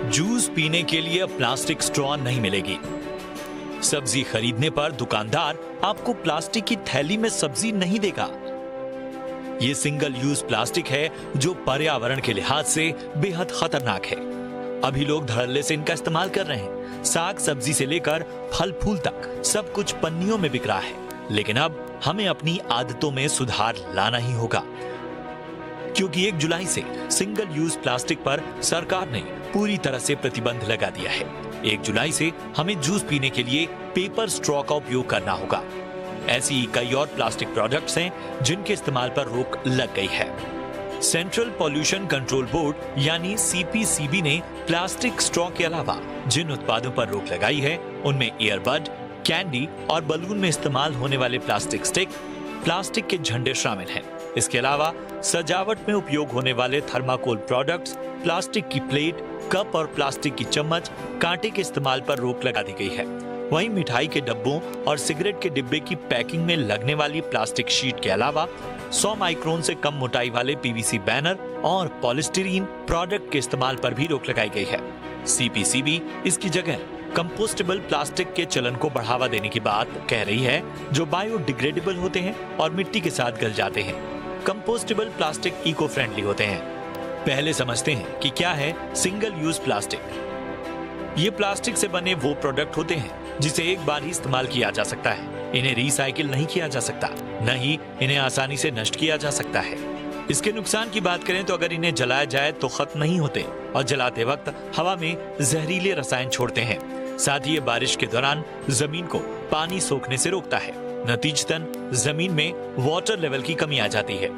जूस पीने के लिए प्लास्टिक स्ट्रॉ नहीं मिलेगी। सब्जी खरीदने पर दुकानदार आपको प्लास्टिक की थैली में सब्जी नहीं देगा। ये सिंगल यूज प्लास्टिक है जो पर्यावरण के लिहाज से बेहद खतरनाक है। अभी लोग धड़ल्ले से इनका इस्तेमाल कर रहे हैं। साग सब्जी से लेकर फल फूल तक सब कुछ पन्नियों में बिक रहा है। लेकिन अब हमें अपनी आदतों में सुधार लाना ही होगा, क्योंकि 1 जुलाई से सिंगल यूज प्लास्टिक पर सरकार ने पूरी तरह से प्रतिबंध लगा दिया है। 1 जुलाई से हमें जूस पीने के लिए पेपर स्ट्रॉ का उपयोग करना होगा। ऐसी कई और प्लास्टिक प्रोडक्ट्स हैं जिनके इस्तेमाल पर रोक लग गई है। सेंट्रल पॉल्यूशन कंट्रोल बोर्ड यानी CPCB ने प्लास्टिक स्ट्रॉ के अलावा जिन उत्पादों पर रोक लगाई है उनमें ईयरबड, कैंडी और बलून में इस्तेमाल होने वाले प्लास्टिक स्टिक, प्लास्टिक के झंडे शामिल हैं। इसके अलावा सजावट में उपयोग होने वाले थर्माकोल प्रोडक्ट्स, प्लास्टिक की प्लेट, कप और प्लास्टिक की चम्मच, कांटे के इस्तेमाल पर रोक लगा दी गई है। वहीं मिठाई के डब्बों और सिगरेट के डिब्बे की पैकिंग में लगने वाली प्लास्टिक शीट के अलावा 100 माइक्रोन से कम मोटाई वाले PVC बैनर और पॉलिस्टीरीन प्रोडक्ट के इस्तेमाल पर भी रोक लगाई गई है। CPCB इसकी जगह कंपोस्टेबल प्लास्टिक के चलन को बढ़ावा देने की बात कह रही है, जो बायोडिग्रेडेबल होते हैं और मिट्टी के साथ गल जाते हैं। कंपोस्टेबल प्लास्टिक इको फ्रेंडली होते हैं। पहले समझते हैं कि क्या है सिंगल यूज प्लास्टिक। ये प्लास्टिक से बने वो प्रोडक्ट होते हैं जिसे एक बार ही इस्तेमाल किया जा सकता है। इन्हें रिसाइकिल नहीं किया जा सकता, न ही इन्हें आसानी से नष्ट किया जा सकता है। इसके नुकसान की बात करें तो अगर इन्हें जलाया जाए तो खत्म नहीं होते और जलाते वक्त हवा में जहरीले रसायन छोड़ते हैं। साथ ही ये बारिश के दौरान जमीन को पानी सोखने से रोकता है। नतीजतन जमीन में वाटर लेवल की कमी आ जाती है।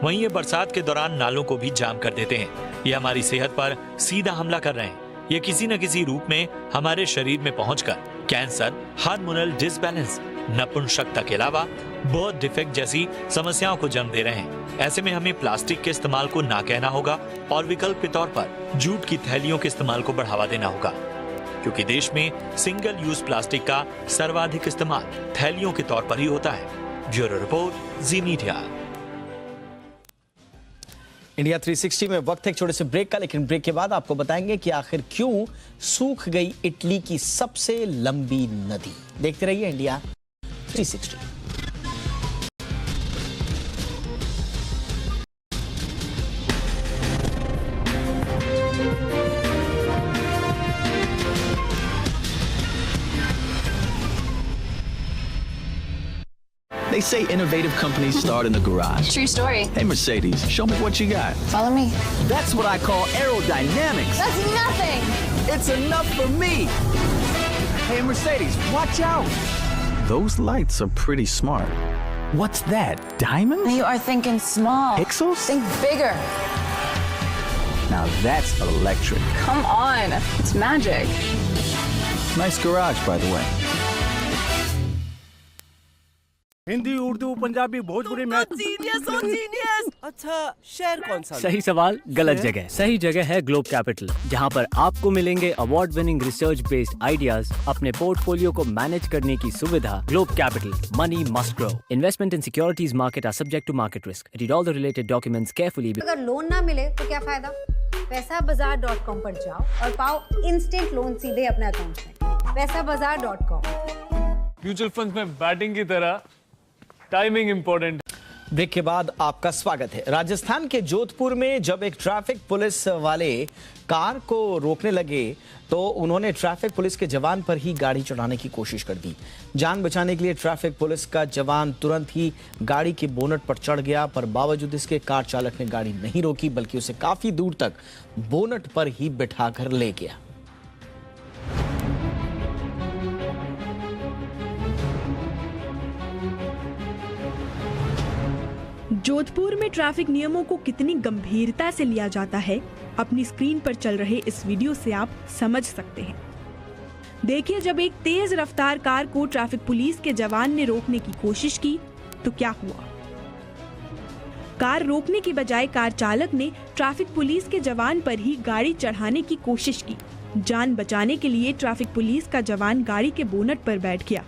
वहीं ये बरसात के दौरान नालों को भी जाम कर देते हैं। ये हमारी सेहत पर सीधा हमला कर रहे हैं। ये किसी न किसी रूप में हमारे शरीर में पहुंचकर कैंसर, हार्मोनल डिसबैलेंस, नपुंसकता के अलावा बर्थ डिफेक्ट जैसी समस्याओं को जन्म दे रहे हैं। ऐसे में हमें प्लास्टिक के इस्तेमाल को ना कहना होगा और विकल्प के तौर पर जूट की थैलियों के इस्तेमाल को बढ़ावा देना होगा, क्योंकि देश में सिंगल यूज प्लास्टिक का सर्वाधिक इस्तेमाल थैलियों के तौर पर ही होता है। ब्यूरो रिपोर्ट, जी मीडिया। इंडिया 360 में वक्त है एक छोटे से ब्रेक का, लेकिन ब्रेक के बाद आपको बताएंगे कि आखिर क्यों सूख गई इटली की सबसे लंबी नदी। देखते रहिए India 360। They say innovative companies start in the garage. True story. Hey, Mercedes, show me what you got. Follow me. That's what I call aerodynamics. That's nothing. It's enough for me. Hey, Mercedes, watch out. Those lights are pretty smart. What's that, diamonds? You are thinking small. Pixels? Think bigger. Now that's electric. Come on. It's magic. Nice garage, by the way. Hindi, Urdu, Punjabi, Bhojpuri, math. Genius हो genius. अच्छा, शहर कौन सा? सही सवाल, गलत जगह। सही जगह है ग्लोब कैपिटल, जहां पर आपको मिलेंगे award winning research based ideas, अपने पोर्टफोलियो को मैनेज करने की सुविधा। Globe Capital, money must grow. Investment in securities market are subject to market risk. Read all the related documents carefully. अगर लोन ना मिले तो क्या फायदा? पैसाबाजार.com पर जाओ और पाओ इंस्टेंट लोन सीधे अपने अकाउंट में। पैसाबाजार.com। म्यूचुअल फंड में बैटिंग की तरह टाइमिंग इंपॉर्टेंट। ब्रेक के बाद आपका स्वागत है। राजस्थान के जोधपुर में जब एक ट्रैफिक पुलिस वाले कार को रोकने लगे तो उन्होंने ट्रैफिक पुलिस के जवान पर ही गाड़ी चढ़ाने की कोशिश कर दी। जान बचाने के लिए ट्रैफिक पुलिस का जवान तुरंत ही गाड़ी के बोनट पर चढ़ गया, पर बावजूद इसके कार चालक ने गाड़ी नहीं रोकी, बल्कि उसे काफी दूर तक बोनट पर ही बिठाकर ले गया। जोधपुर में ट्रैफिक नियमों को कितनी गंभीरता से लिया जाता है, अपनी स्क्रीन पर चल रहे इस वीडियो से आप समझ सकते हैं। देखिए, जब एक तेज रफ्तार कार को ट्रैफिक पुलिस के जवान ने रोकने की कोशिश की तो क्या हुआ। कार रोकने की बजाय कार चालक ने ट्रैफिक पुलिस के जवान पर ही गाड़ी चढ़ाने की कोशिश की। जान बचाने के लिए ट्रैफिक पुलिस का जवान गाड़ी के बोनट पर बैठ गया।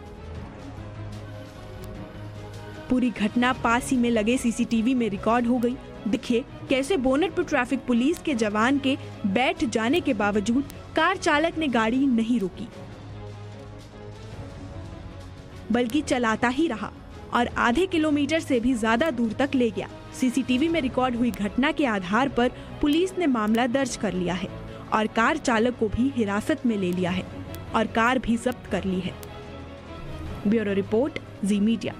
पूरी घटना पास ही में लगे सीसीटीवी में रिकॉर्ड हो गई। देखिए कैसे बोनट पर ट्रैफिक पुलिस के जवान के बैठ जाने के बावजूद कार चालक ने गाड़ी नहीं रोकी, बल्कि चलाता ही रहा और आधे किलोमीटर से भी ज्यादा दूर तक ले गया। सीसीटीवी में रिकॉर्ड हुई घटना के आधार पर पुलिस ने मामला दर्ज कर लिया है और कार चालक को भी हिरासत में ले लिया है और कार भी जब्त कर ली है। ब्यूरो रिपोर्ट, जी मीडिया।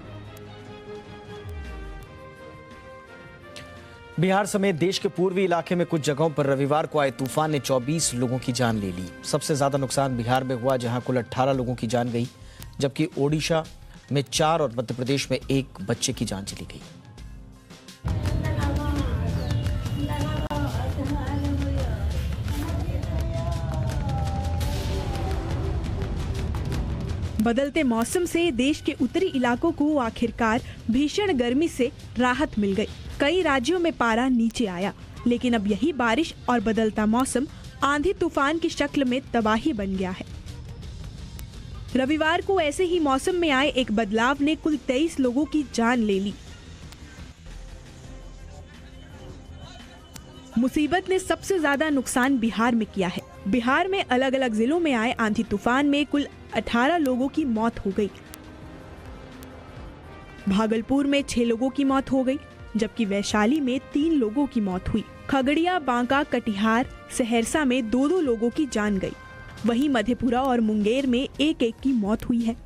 बिहार समेत देश के पूर्वी इलाके में कुछ जगहों पर रविवार को आए तूफान ने 24 लोगों की जान ले ली। सबसे ज्यादा नुकसान बिहार में हुआ, जहां कुल 18 लोगों की जान गई, जबकि ओडिशा में 4 और मध्य प्रदेश में 1 बच्चे की जान चली गई। बदलते मौसम से देश के उत्तरी इलाकों को आखिरकार भीषण गर्मी से राहत मिल गई। कई राज्यों में पारा नीचे आया, लेकिन अब यही बारिश और बदलता मौसम आंधी तूफान की शक्ल में तबाही बन गया है। रविवार को ऐसे ही मौसम में आए एक बदलाव ने कुल 23 लोगों की जान ले ली। मुसीबत ने सबसे ज्यादा नुकसान बिहार में किया है। बिहार में अलग अलग जिलों में आए आंधी तूफान में कुल 18 लोगों की मौत हो गई। भागलपुर में 6 लोगों की मौत हो गई, जबकि वैशाली में 3 लोगों की मौत हुई। खगड़िया, बांका, कटिहार, सहरसा में 2-2 लोगों की जान गई। वहीं मधेपुरा और मुंगेर में 1-1 की मौत हुई है।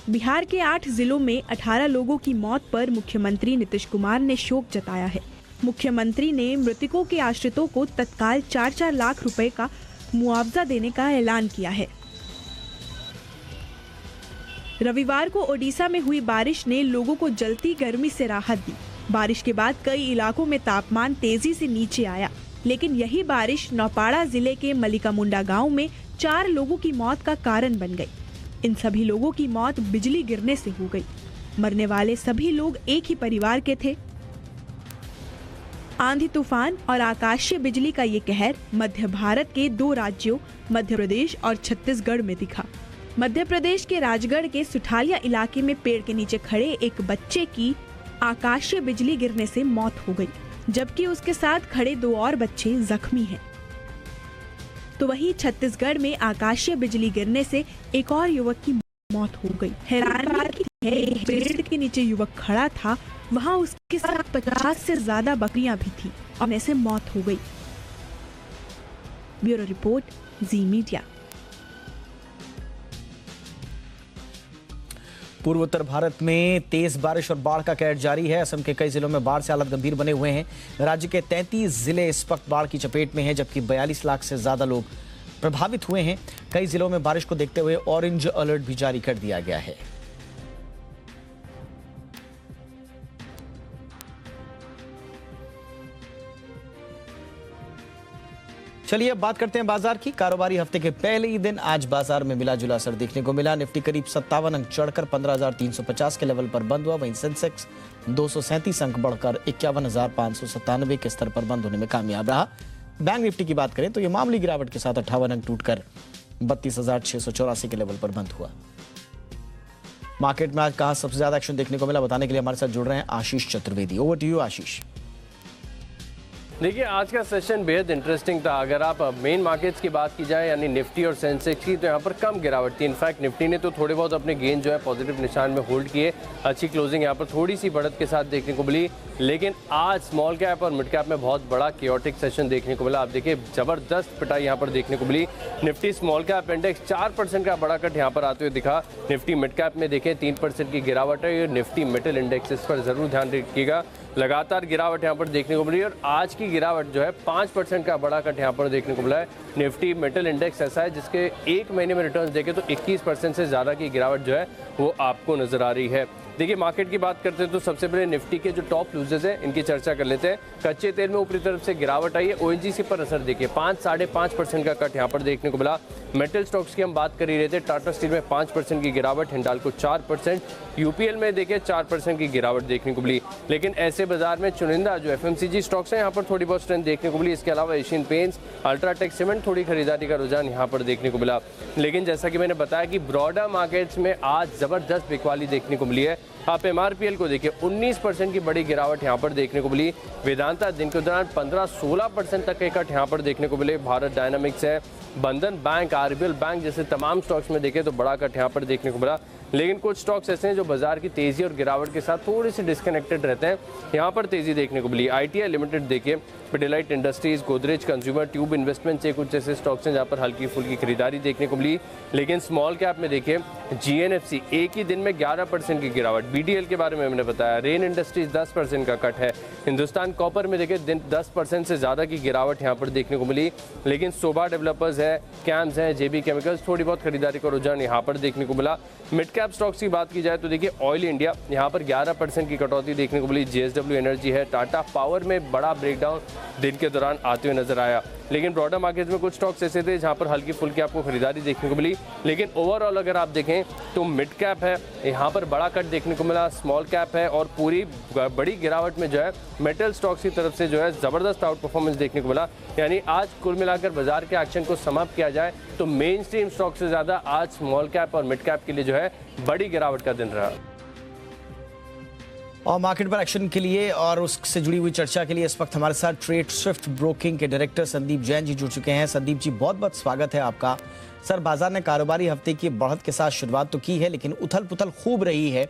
बिहार के 8 जिलों में 18 लोगों की मौत पर मुख्यमंत्री नीतीश कुमार ने शोक जताया है। मुख्यमंत्री ने मृतकों के आश्रितों को तत्काल 4-4 लाख रुपए का मुआवजा देने का ऐलान किया है। रविवार को ओडिशा में हुई बारिश ने लोगों को जलती गर्मी से राहत दी। बारिश के बाद कई इलाकों में तापमान तेजी से नीचे आया, लेकिन यही बारिश नौपाड़ा जिले के मलिकामुंडा गांव में 4 लोगों की मौत का कारण बन गई। इन सभी लोगों की मौत बिजली गिरने से हो गई। मरने वाले सभी लोग एक ही परिवार के थे। आंधी तूफान और आकाशीय बिजली का ये कहर मध्य भारत के 2 राज्यों मध्य प्रदेश और छत्तीसगढ़ में दिखा। मध्य प्रदेश के राजगढ़ के सुठालिया इलाके में पेड़ के नीचे खड़े एक बच्चे की आकाशीय बिजली गिरने से मौत हो गई, जबकि उसके साथ खड़े 2 और बच्चे जख्मी हैं। तो वहीं छत्तीसगढ़ में आकाशीय बिजली गिरने से एक और युवक की मौत हो गई। हैरानी है, एक पेड़ के नीचे युवक खड़ा था, वहां उसके साथ 50 से ज्यादा बकरियां भी थी और ऐसे मौत हो गई। ब्यूरो रिपोर्ट, जी मीडिया। पूर्वोत्तर भारत में तेज बारिश और बाढ़ का कहर जारी है। असम के कई जिलों में बाढ़ से हालत गंभीर बने हुए हैं। राज्य के 33 जिले इस वक्त बाढ़ की चपेट में हैं, जबकि 42 लाख से ज्यादा लोग प्रभावित हुए हैं। कई जिलों में बारिश को देखते हुए ऑरेंज अलर्ट भी जारी कर दिया गया है। चलिए अब बात करते हैं बाजार की। कारोबारी हफ्ते के पहले ही दिन आज बाजार में मिला जुला असर देखने को मिला। निफ्टी करीब 57 अंक चढ़कर 15,350 के लेवल पर बंद हुआ। वहीं सेंसेक्स 237 अंक बढ़कर 51,597 के स्तर पर बंद होने में कामयाब रहा। बैंक निफ्टी की बात करें तो यह मामूली गिरावट के साथ 58 अंक टूटकर 32,684 के लेवल पर बंद हुआ। मार्केट में आज कहां सबसे ज्यादा एक्शन देखने को मिला, बताने के लिए हमारे साथ जुड़ रहे हैं Ashish Chaturvedi. Over to you आशीष। देखिए, आज का सेशन बेहद इंटरेस्टिंग था। अगर आप मेन मार्केट्स की बात की जाए यानी निफ्टी और सेंसेक्स की, तो यहाँ पर कम गिरावट थी। इनफैक्ट निफ्टी ने तो थोड़े बहुत अपने गेन जो है पॉजिटिव निशान में होल्ड किए। अच्छी क्लोजिंग यहाँ पर थोड़ी सी बढ़त के साथ देखने को मिली। लेकिन आज स्मॉल कैप और मिड कैप में बहुत बड़ा क्योटिक सेशन देखने को मिला। आप देखिए, जबरदस्त पिटाई यहाँ पर देखने को मिली। निफ्टी स्मॉल कैप इंडेक्स 4% का बड़ा कट यहाँ पर आते हुए दिखा। निफ्टी मिड कैप में देखें 3% की गिरावट है। निफ्टी मेटल इंडेक्स, इस पर जरूर ध्यान रखिएगा। लगातार गिरावट यहाँ पर देखने को मिली और आज की गिरावट जो है 5% का बड़ा कट यहाँ पर देखने को मिला है। निफ्टी मेटल इंडेक्स ऐसा है जिसके एक महीने में रिटर्न्स देखें तो 21% से ज़्यादा की गिरावट जो है वो आपको नजर आ रही है। देखिए, मार्केट की बात करते हैं तो सबसे पहले निफ्टी के जो टॉप लूजर्स हैं इनकी चर्चा कर लेते हैं। कच्चे तेल में ऊपरी तरफ से गिरावट आई है। ओएनजीसी पर असर देखिए 5-5.5% का कट यहाँ पर देखने को मिला। मेटल स्टॉक्स की हम बात कर ही रहे थे। टाटा स्टील में 5% की गिरावट, हिंडाल्को 4%, यूपीएल में देखिए 4% की गिरावट देखने को मिली। लेकिन ऐसे बाजार में चुनिंदा जो एफएमसीजी स्टॉक्स हैं यहाँ पर थोड़ी बहुत स्ट्रेंथ देखने को मिली। इसके अलावा एशियन पेंट्स, अल्ट्राटेक सीमेंट थोड़ी खरीदारी का रुझान यहाँ पर देखने को मिला। लेकिन जैसा कि मैंने बताया कि ब्रॉडर मार्केट्स में आज जबरदस्त बिकवाली देखने को मिली है। आप एमआरपीएल को देखिए 19% की बड़ी गिरावट यहाँ पर देखने को मिली। वेदांता दिन के दौरान 15-16% तक के कट यहाँ पर देखने को मिले। भारत डायनामिक्स है, बंधन बैंक, आरबीएल बैंक जैसे तमाम स्टॉक्स में देखें तो बड़ा कट यहाँ पर देखने को मिला। लेकिन कुछ स्टॉक्स ऐसे हैं जो बाजार की तेजी और गिरावट के साथ थोड़ी सी डिस्कनेक्टेड रहते हैं। यहाँ पर तेजी देखने को मिली। आईटीआई लिमिटेड देखिए, Pidilite industries, Godrej consumer, tube investment से कुछ ऐसे स्टॉक्स हैं जहाँ पर हल्की फुल्की खरीदारी देखने को मिली। लेकिन स्मॉल कैप में देखिए जीएनएफसी एक ही दिन में 11% की गिरावट। बीडीएल के बारे में मैंने बताया। रेन इंडस्ट्रीज 10% का कट है। हिंदुस्तान कॉपर में देखिए दिन 10% से ज़्यादा की गिरावट यहाँ पर देखने को मिली। लेकिन सोबा डेवलपर्स है, कैम्स है, जेबी केमिकल्स, थोड़ी बहुत खरीदारी का रुझान यहाँ पर देखने को मिला। मिड कैप स्टॉक्स की बात की जाए तो देखिए ऑयल इंडिया यहाँ पर 11% की कटौती देखने को मिली। जेएसडब्ल्यू एनर्जी है, टाटा पावर में बड़ा ब्रेकडाउन दिन के दौरान आते हुए नजर आया। लेकिन ब्रॉडर मार्केट में कुछ स्टॉक्स ऐसे थे जहां पर हल्की फुल्की आपको खरीदारी देखने को मिली। लेकिन ओवरऑल अगर आप देखें तो मिड कैप है, यहाँ पर बड़ा कट देखने को मिला। स्मॉल कैप है और पूरी बड़ी गिरावट में जो है मेटल स्टॉक्स की तरफ से जो है जबरदस्त आउट परफॉर्मेंस देखने को मिला। यानी आज कुल मिलाकर बाजार के एक्शन को समाप्त किया जाए तो मेन स्ट्रीम स्टॉक से ज्यादा आज स्मॉल कैप और मिड कैप के लिए जो है बड़ी गिरावट का दिन रहा। और मार्केट पर एक्शन के लिए और उससे जुड़ी हुई चर्चा के लिए इस वक्त हमारे साथ ट्रेड स्विफ्ट ब्रोकिंग के डायरेक्टर संदीप जैन जी जुड़ चुके हैं। संदीप जी, बहुत बहुत स्वागत है आपका। सर, बाजार ने कारोबारी हफ्ते की बढ़त के साथ शुरुआत तो की है लेकिन उथल पुथल खूब रही है।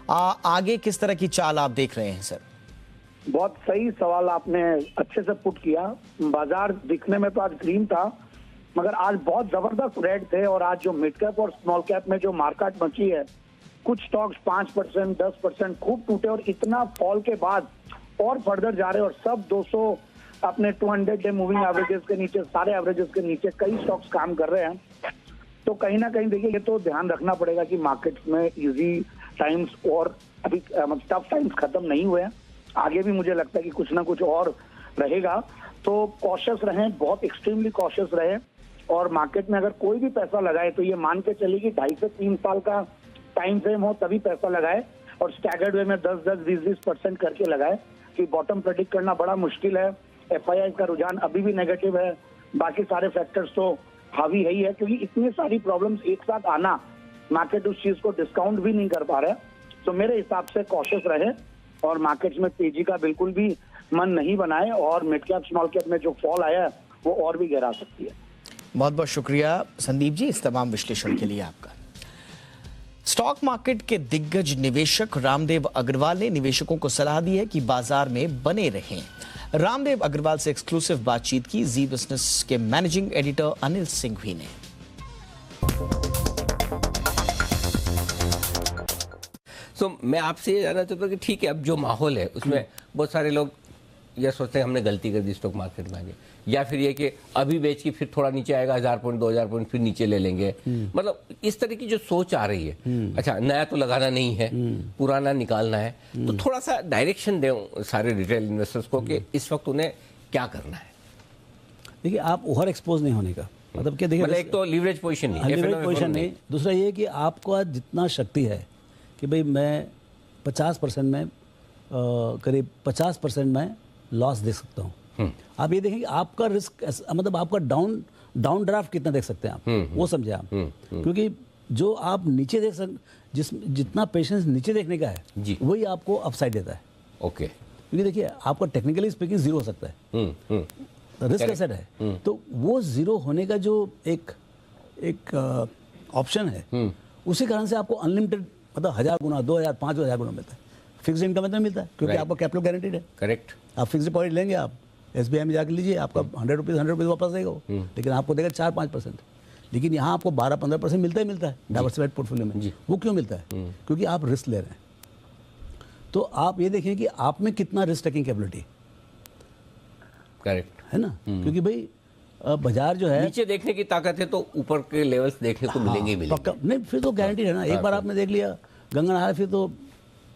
आगे किस तरह की चाल आप देख रहे हैं? सर, बहुत सही सवाल आपने अच्छे से पुट किया। बाजार दिखने में तो आज ग्रीन था मगर आज बहुत जबरदस्त रेड थे। और आज जो मिड कैप और स्मॉल कैप में जो मार्केट मची है, कुछ स्टॉक्स 5%, 10% खूब टूटे और इतना फॉल के बाद और फर्दर जा रहे और सब 200 अपने 200 डे मूविंग एवरेजेस के नीचे, सारे एवरेजेस के नीचे कई स्टॉक्स काम कर रहे हैं। तो कहीं ना कहीं देखिए, ये तो ध्यान रखना पड़ेगा कि मार्केट्स में इजी टाइम्स और अभी टफ टाइम्स खत्म नहीं हुए हैं। आगे भी मुझे लगता है कि कुछ ना कुछ और रहेगा। तो कॉशियस रहें, बहुत एक्सट्रीमली कॉशियस रहें। और मार्केट में अगर कोई भी पैसा लगाए तो ये मान के चलिए कि 2.5 से 3 साल का टाइम फ्रेम हो तभी पैसा लगाए और स्टैगर्ड वे में 10-10, 20-20% करके लगाए कि बॉटम प्रेडिक्ट करना बड़ा मुश्किल है। एफआईआई का रुझान अभी भी नेगेटिव है, बाकी सारे फैक्टर्स तो हावी है ही है क्योंकि इतनी सारी प्रॉब्लम्स एक साथ आना, मार्केट उस चीज को डिस्काउंट भी नहीं कर पा रहा है। तो मेरे हिसाब से कॉशियस रहे और मार्केट्स में तेजी का बिल्कुल भी मन नहीं बनाए और मिड कैप स्मॉल कैप में जो फॉल आया है वो और भी गिरा सकती है। बहुत बहुत शुक्रिया संदीप जी इस तमाम विश्लेषण के लिए आपका। स्टॉक मार्केट के दिग्गज निवेशक रामदेव अग्रवाल ने निवेशकों को सलाह दी है कि बाजार में बने रहें। रामदेव अग्रवाल से एक्सक्लूसिव बातचीत की जी बिजनेस के मैनेजिंग एडिटर अनिल सिंघवी ने। मैं आपसे ये जानना चाहता हूँ कि ठीक है, अब जो माहौल है उसमें बहुत सारे लोग ये सोचते हैं हमने गलती कर दी स्टॉक मार्केट में आगे, या फिर ये कि अभी बेच के फिर थोड़ा नीचे आएगा 1000 पॉइंट 2000 पॉइंट फिर नीचे ले लेंगे। मतलब इस तरह की जो सोच आ रही है, अच्छा नया तो लगाना नहीं है, पुराना निकालना है, तो थोड़ा सा डायरेक्शन दें सारे रिटेल इन्वेस्टर्स को कि इस वक्त उन्हें क्या करना है। देखिए आप ओवर एक्सपोज नहीं होने का मतलब क्या, देखिए एक तो लीवरेज पोजीशन नहीं, लीवरेज पोजीशन नहीं, दूसरा ये कि आपको आज जितना शक्ति है कि भाई मैं 50% में करीब 50% में लॉस देख सकता हूँ। आप ये देखें कि आपका रिस्क मतलब आपका डाउन ड्राफ्ट कितना देख सकते हैं आप, वो समझे आप। क्योंकि जो आप नीचे देख जितना पेशेंस नीचे देखने का है वही आपको अपसाइड देता है। ओके, क्योंकि देखिए आपका टेक्निकली स्पीकिंग जीरो हो सकता है, रिस्क एसेट है, तो वो जीरो होने का जो एक ऑप्शन है उसी कारण से आपको अनलिमिटेड मतलब 1000 गुना 2000 5000 गुना मिलता है। फिक्स इनकम में तो मिलता है क्योंकि आपका कैपिटल गारंटीड है। करेक्ट, आप फिक्स डिपॉजिट लेंगे, आप SBI में जाकर लीजिए, आपका 100 रुपीज़ वापस देगा, लेकिन आपको देगा 4-5%। लेकिन यहाँ आपको 12-15% मिलता ही मिलता है डाइवर्सिफाइड पोर्टफोलियो में। वो क्यों मिलता है? क्योंकि आप रिस्क ले रहे हैं। तो आप ये देखें कि आप में कितना रिस्क टेकिंग कैपेबिलिटी, करेक्ट है ना। क्योंकि भाई बाजार जो है नीचे देखने की ताकत है तो ऊपर के लेवल्स देखने को मिलेंगे ही मिलेंगे। पक्का नहीं, फिर तो गारंटी है ना। एक बार आपने देख लिया गंगा नहार, फिर तो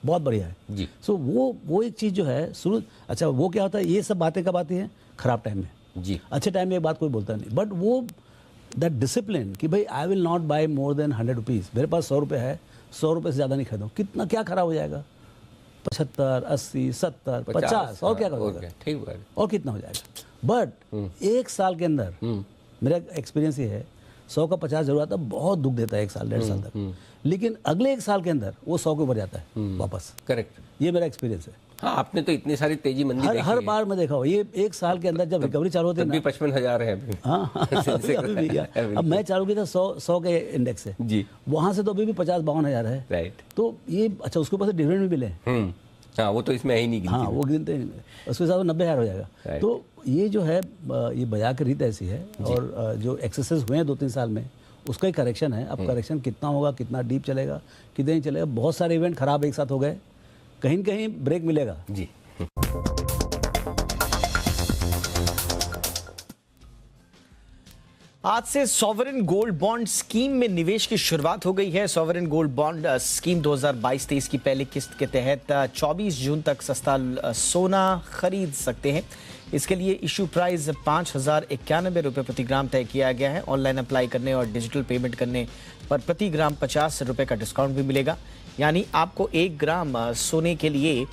बहुत बढ़िया है जी। सो वो एक चीज़ जो है शुरू, अच्छा वो क्या होता है, ये सब बातें कब आती हैं? खराब टाइम में जी। अच्छे टाइम में एक बात कोई बोलता नहीं, बट वो दैट डिसिप्लिन कि भाई I will not buy more than 100 rupees, मेरे पास 100 रुपये है, 100 रुपये से ज़्यादा नहीं खरीदूँ। कितना क्या खराब हो जाएगा? 75, 80, 70, 50 और क्या करोगे? ठीक है, और कितना हो जाएगा? बट एक साल के अंदर मेरा एक्सपीरियंस ये है 100 का 50 जरूर आता है, बहुत दुख देता है 1 साल 1.5 साल तक, लेकिन अगले 1 साल के अंदर वो 100 के ऊपर जाता है वापस। करेक्ट, ये मेरा एक्सपीरियंस है। हाँ, आपने तो इतनी सारी तेजी मंदी देखी हर बार मैं देखा हूँ, ये 1 साल के अंदर जब रिकवरी चालू होती है ना, 55,000 है अभी। हाँ अभी भी यार, अब मैं चालू किया था 100 के इंडेक्स से जी, वहाँ से तो अभी भी 50-52 हज़ार है। राइट, तो ये अच्छा उसके ऊपर से डिविडेंड भी मिले। हाँ, वो तो इसमें ही नहीं गिनती। हाँ, वो गिनते हैं, उसके साथ 90,000 हो जाएगा। तो ये जो है ये बाजार की रीत ऐसी है, और जो एक्सेसेस हुए हैं 2-3 साल में उसका ही करेक्शन है। अब करेक्शन कितना होगा, कितना डीप चलेगा, कितने नहीं चलेगा, बहुत सारे इवेंट खराब एक साथ हो गए, कहीं न कहीं ब्रेक मिलेगा जी। आज से सॉवरेन गोल्ड बॉन्ड स्कीम में निवेश की शुरुआत हो गई है। सॉवरेन गोल्ड बॉन्ड स्कीम 2022-23 की पहली किस्त के तहत 24 जून तक सस्ता सोना खरीद सकते हैं। इसके लिए इशू प्राइस 5,091 रुपये प्रति ग्राम तय किया गया है। ऑनलाइन अप्लाई करने और डिजिटल पेमेंट करने पर प्रति ग्राम 50 रुपये का डिस्काउंट भी मिलेगा। यानी आपको 1 ग्राम सोने के लिए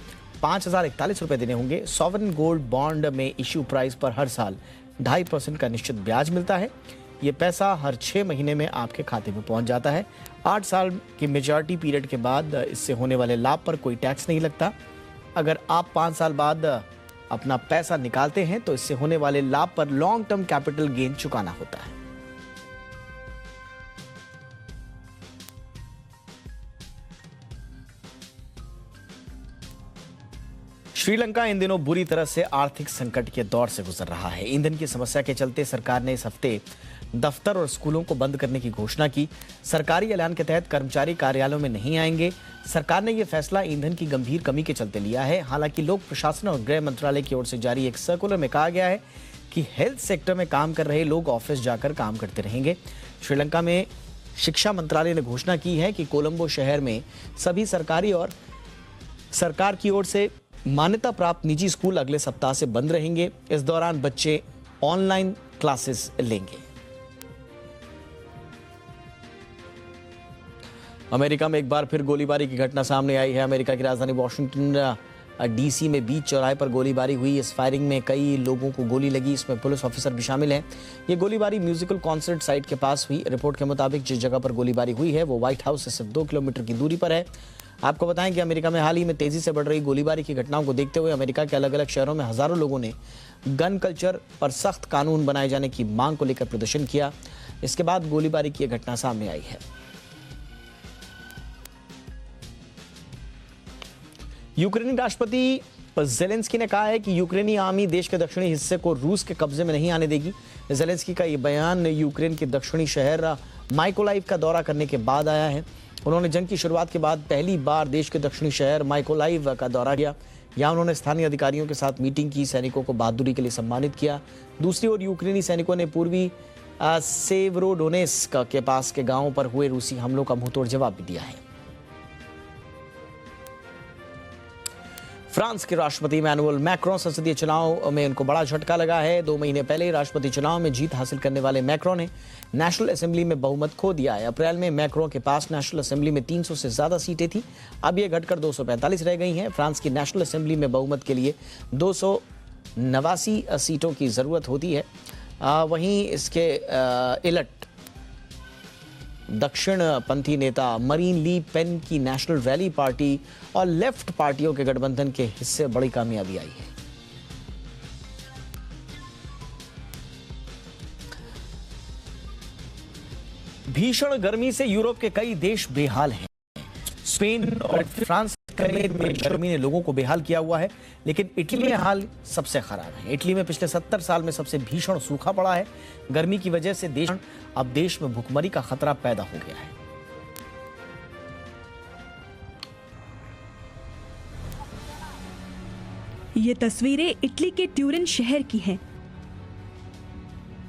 5,041 रुपये देने होंगे। सॉवरेन गोल्ड बॉन्ड में इशू प्राइस पर हर साल 2.5% का निश्चित ब्याज मिलता है। ये पैसा हर 6 महीने में आपके खाते में पहुंच जाता है। 8 साल की मेजॉरिटी पीरियड के बाद इससे होने वाले लाभ पर कोई टैक्स नहीं लगता। अगर आप 5 साल बाद अपना पैसा निकालते हैं तो इससे होने वाले लाभ पर लॉन्ग टर्म कैपिटल गेन चुकाना होता है। श्रीलंका इन दिनों बुरी तरह से आर्थिक संकट के दौर से गुजर रहा है। ईंधन की समस्या के चलते सरकार ने इस हफ्ते दफ्तर और स्कूलों को बंद करने की घोषणा की। सरकारी ऐलान के तहत कर्मचारी कार्यालयों में नहीं आएंगे। सरकार ने यह फैसला ईंधन की गंभीर कमी के चलते लिया है। हालांकि लोक प्रशासन और गृह मंत्रालय की ओर से जारी एक सर्कुलर में कहा गया है कि हेल्थ सेक्टर में काम कर रहे लोग ऑफिस जाकर काम करते रहेंगे। श्रीलंका में शिक्षा मंत्रालय ने घोषणा की है कि कोलंबो शहर में सभी सरकारी और सरकार की ओर से मान्यता प्राप्त निजी स्कूल अगले सप्ताह से बंद रहेंगे। इस दौरान बच्चे ऑनलाइन क्लासेस लेंगे। अमेरिका में एक बार फिर गोलीबारी की घटना सामने आई है। अमेरिका की राजधानी वॉशिंगटन DC में बीच चौराहे पर गोलीबारी हुई। इस फायरिंग में कई लोगों को गोली लगी, इसमें पुलिस ऑफिसर भी शामिल हैं। ये गोलीबारी म्यूजिकल कॉन्सर्ट साइट के पास हुई। रिपोर्ट के मुताबिक जिस जगह पर गोलीबारी हुई है वो व्हाइट हाउस से सिर्फ 2 किलोमीटर की दूरी पर है। आपको बताएं कि अमेरिका में हाल ही में तेजी से बढ़ रही गोलीबारी की घटनाओं को देखते हुए अमेरिका के अलग अलग शहरों में हजारों लोगों ने गन कल्चर पर सख्त कानून बनाए जाने की मांग को लेकर प्रदर्शन किया। इसके बाद गोलीबारी की घटना सामने आई है। यूक्रेनी राष्ट्रपति ज़ेलेंस्की ने कहा है कि यूक्रेनी आर्मी देश के दक्षिणी हिस्से को रूस के कब्जे में नहीं आने देगी। ज़ेलेंस्की का ये बयान यूक्रेन के दक्षिणी शहर माइकोलाइव का दौरा करने के बाद आया है। उन्होंने जंग की शुरुआत के बाद पहली बार देश के दक्षिणी शहर माइकोलाइव का दौरा किया। यहाँ उन्होंने स्थानीय अधिकारियों के साथ मीटिंग की, सैनिकों को बहादुरी के लिए सम्मानित किया। दूसरी ओर यूक्रेनी सैनिकों ने पूर्वी सेवरोडोनेस्क के पास के गांवों पर हुए रूसी हमलों का मुंहतोड़ जवाब भी दिया है। फ्रांस के राष्ट्रपति इमैनुअल मैक्रों संसदीय चुनाव में उनको बड़ा झटका लगा है। 2 महीने पहले राष्ट्रपति चुनाव में जीत हासिल करने वाले मैक्रों ने नेशनल असेंबली में बहुमत खो दिया है। अप्रैल में मैक्रों के पास नेशनल असेंबली में 300 से ज्यादा सीटें थी, अब ये घटकर 245 रह गई हैं। फ्रांस की नेशनल असेंबली में बहुमत के लिए 289 सीटों की जरूरत होती है। वहीं इसके इलट दक्षिणपंथी नेता मरीन ली पेन की नेशनल रैली पार्टी और लेफ्ट पार्टियों के गठबंधन के हिस्से बड़ी कामयाबी आई है। भीषण गर्मी से यूरोप के कई देश बेहाल हैं। स्पेन और फ्रांस में गर्मी ने लोगों को बेहाल किया हुआ है, लेकिन इटली में हाल सबसे खराब है। इटली में पिछले 70 साल में सबसे भीषण सूखा पड़ा है। गर्मी की वजह से अब देश में भुखमरी का खतरा पैदा हो गया है। ये तस्वीरें इटली के ट्यूरिन शहर की हैं।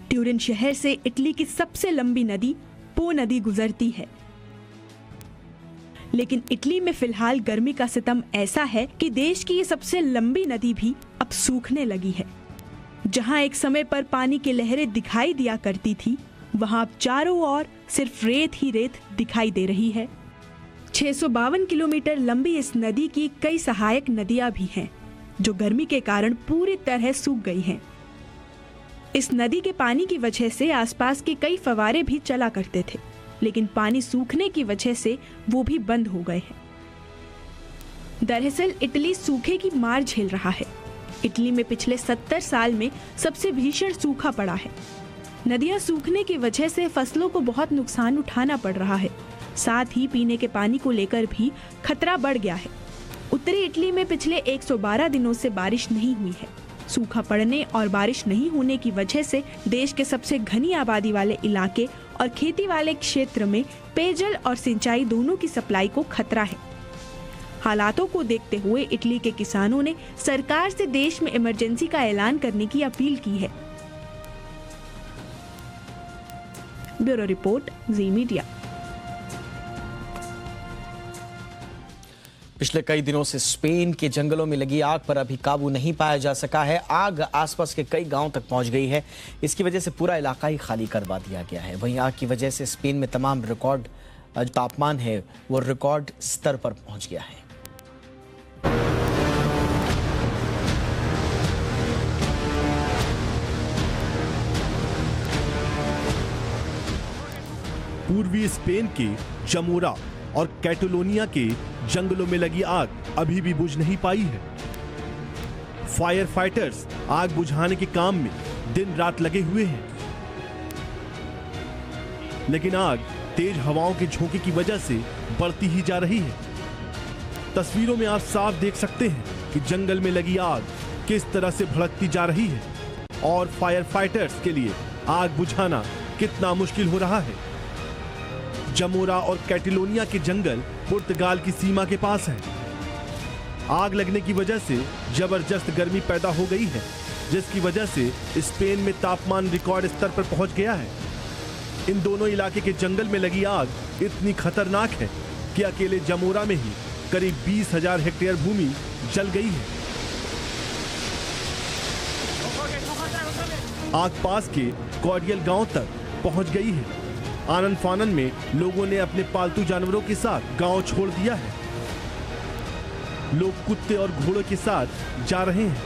ट्यूरिन शहर से इटली की सबसे लंबी नदी पो नदी गुजरती है, लेकिन इटली में फिलहाल गर्मी का सितम ऐसा है कि देश की ये सबसे लंबी नदी भी अब सूखने लगी है। जहां एक समय पर पानी की लहरें दिखाई दिया करती थी, वहां अब चारों ओर सिर्फ रेत ही रेत दिखाई दे रही है। 652 किलोमीटर लंबी इस नदी की कई सहायक नदियां भी हैं, जो गर्मी के कारण पूरी तरह सूख गई हैं। इस नदी के पानी की वजह से आसपास के कई फव्वारे भी चला करते थे, लेकिन पानी सूखने की वजह से वो भी बंद हो गए हैं। दरअसल इटली सूखे की मार झेल रहा है। इटली में पिछले 70 साल में सबसे भीषण सूखा पड़ा है। नदियां सूखने की वजह से फसलों को बहुत नुकसान उठाना पड़ रहा है। साथ ही पीने के पानी को लेकर भी खतरा बढ़ गया है। उत्तरी इटली में पिछले 112 दिनों से बारिश नहीं हुई है। सूखा पड़ने और बारिश नहीं होने की वजह से देश के सबसे घनी आबादी वाले इलाके और खेती वाले क्षेत्र में पेयजल और सिंचाई दोनों की सप्लाई को खतरा है। हालातों को देखते हुए इटली के किसानों ने सरकार से देश में इमरजेंसी का ऐलान करने की अपील की है। ब्यूरो रिपोर्ट, जी मीडिया। पिछले कई दिनों से स्पेन के जंगलों में लगी आग पर अभी काबू नहीं पाया जा सका है। आग आसपास के कई गांवों तक पहुंच गई है। इसकी वजह से पूरा इलाका ही खाली करवा दिया गया है। वहीं आग की वजह से स्पेन में तमाम रिकॉर्ड तापमान है वो रिकॉर्ड स्तर पर पहुंच गया है। पूर्वी स्पेन के जमोरा और कैटलोनिया के जंगलों में लगी आग अभी भी बुझ नहीं पाई है। फायर फाइटर्स आग बुझाने के काम में दिन रात लगे हुए हैं, लेकिन आग तेज हवाओं के झोंके की वजह से बढ़ती ही जा रही है। तस्वीरों में आप साफ देख सकते हैं कि जंगल में लगी आग किस तरह से भड़कती जा रही है और फायर फाइटर्स के लिए आग बुझाना कितना मुश्किल हो रहा है। जमोरा और कैटलोनिया के जंगल पुर्तगाल की सीमा के पास हैं। आग लगने की वजह से जबरदस्त गर्मी पैदा हो गई है, जिसकी वजह से स्पेन में तापमान रिकॉर्ड स्तर पर पहुंच गया है। इन दोनों इलाके के जंगल में लगी आग इतनी खतरनाक है कि अकेले जमोरा में ही करीब 20,000 हेक्टेयर भूमि जल गई है। आग पास के कॉर्डियल गांव तक पहुंच गई है। आनन फानन में लोगों ने अपने पालतू जानवरों के साथ गांव छोड़ दिया है। लोग कुत्ते और घोड़ों के साथ जा रहे हैं।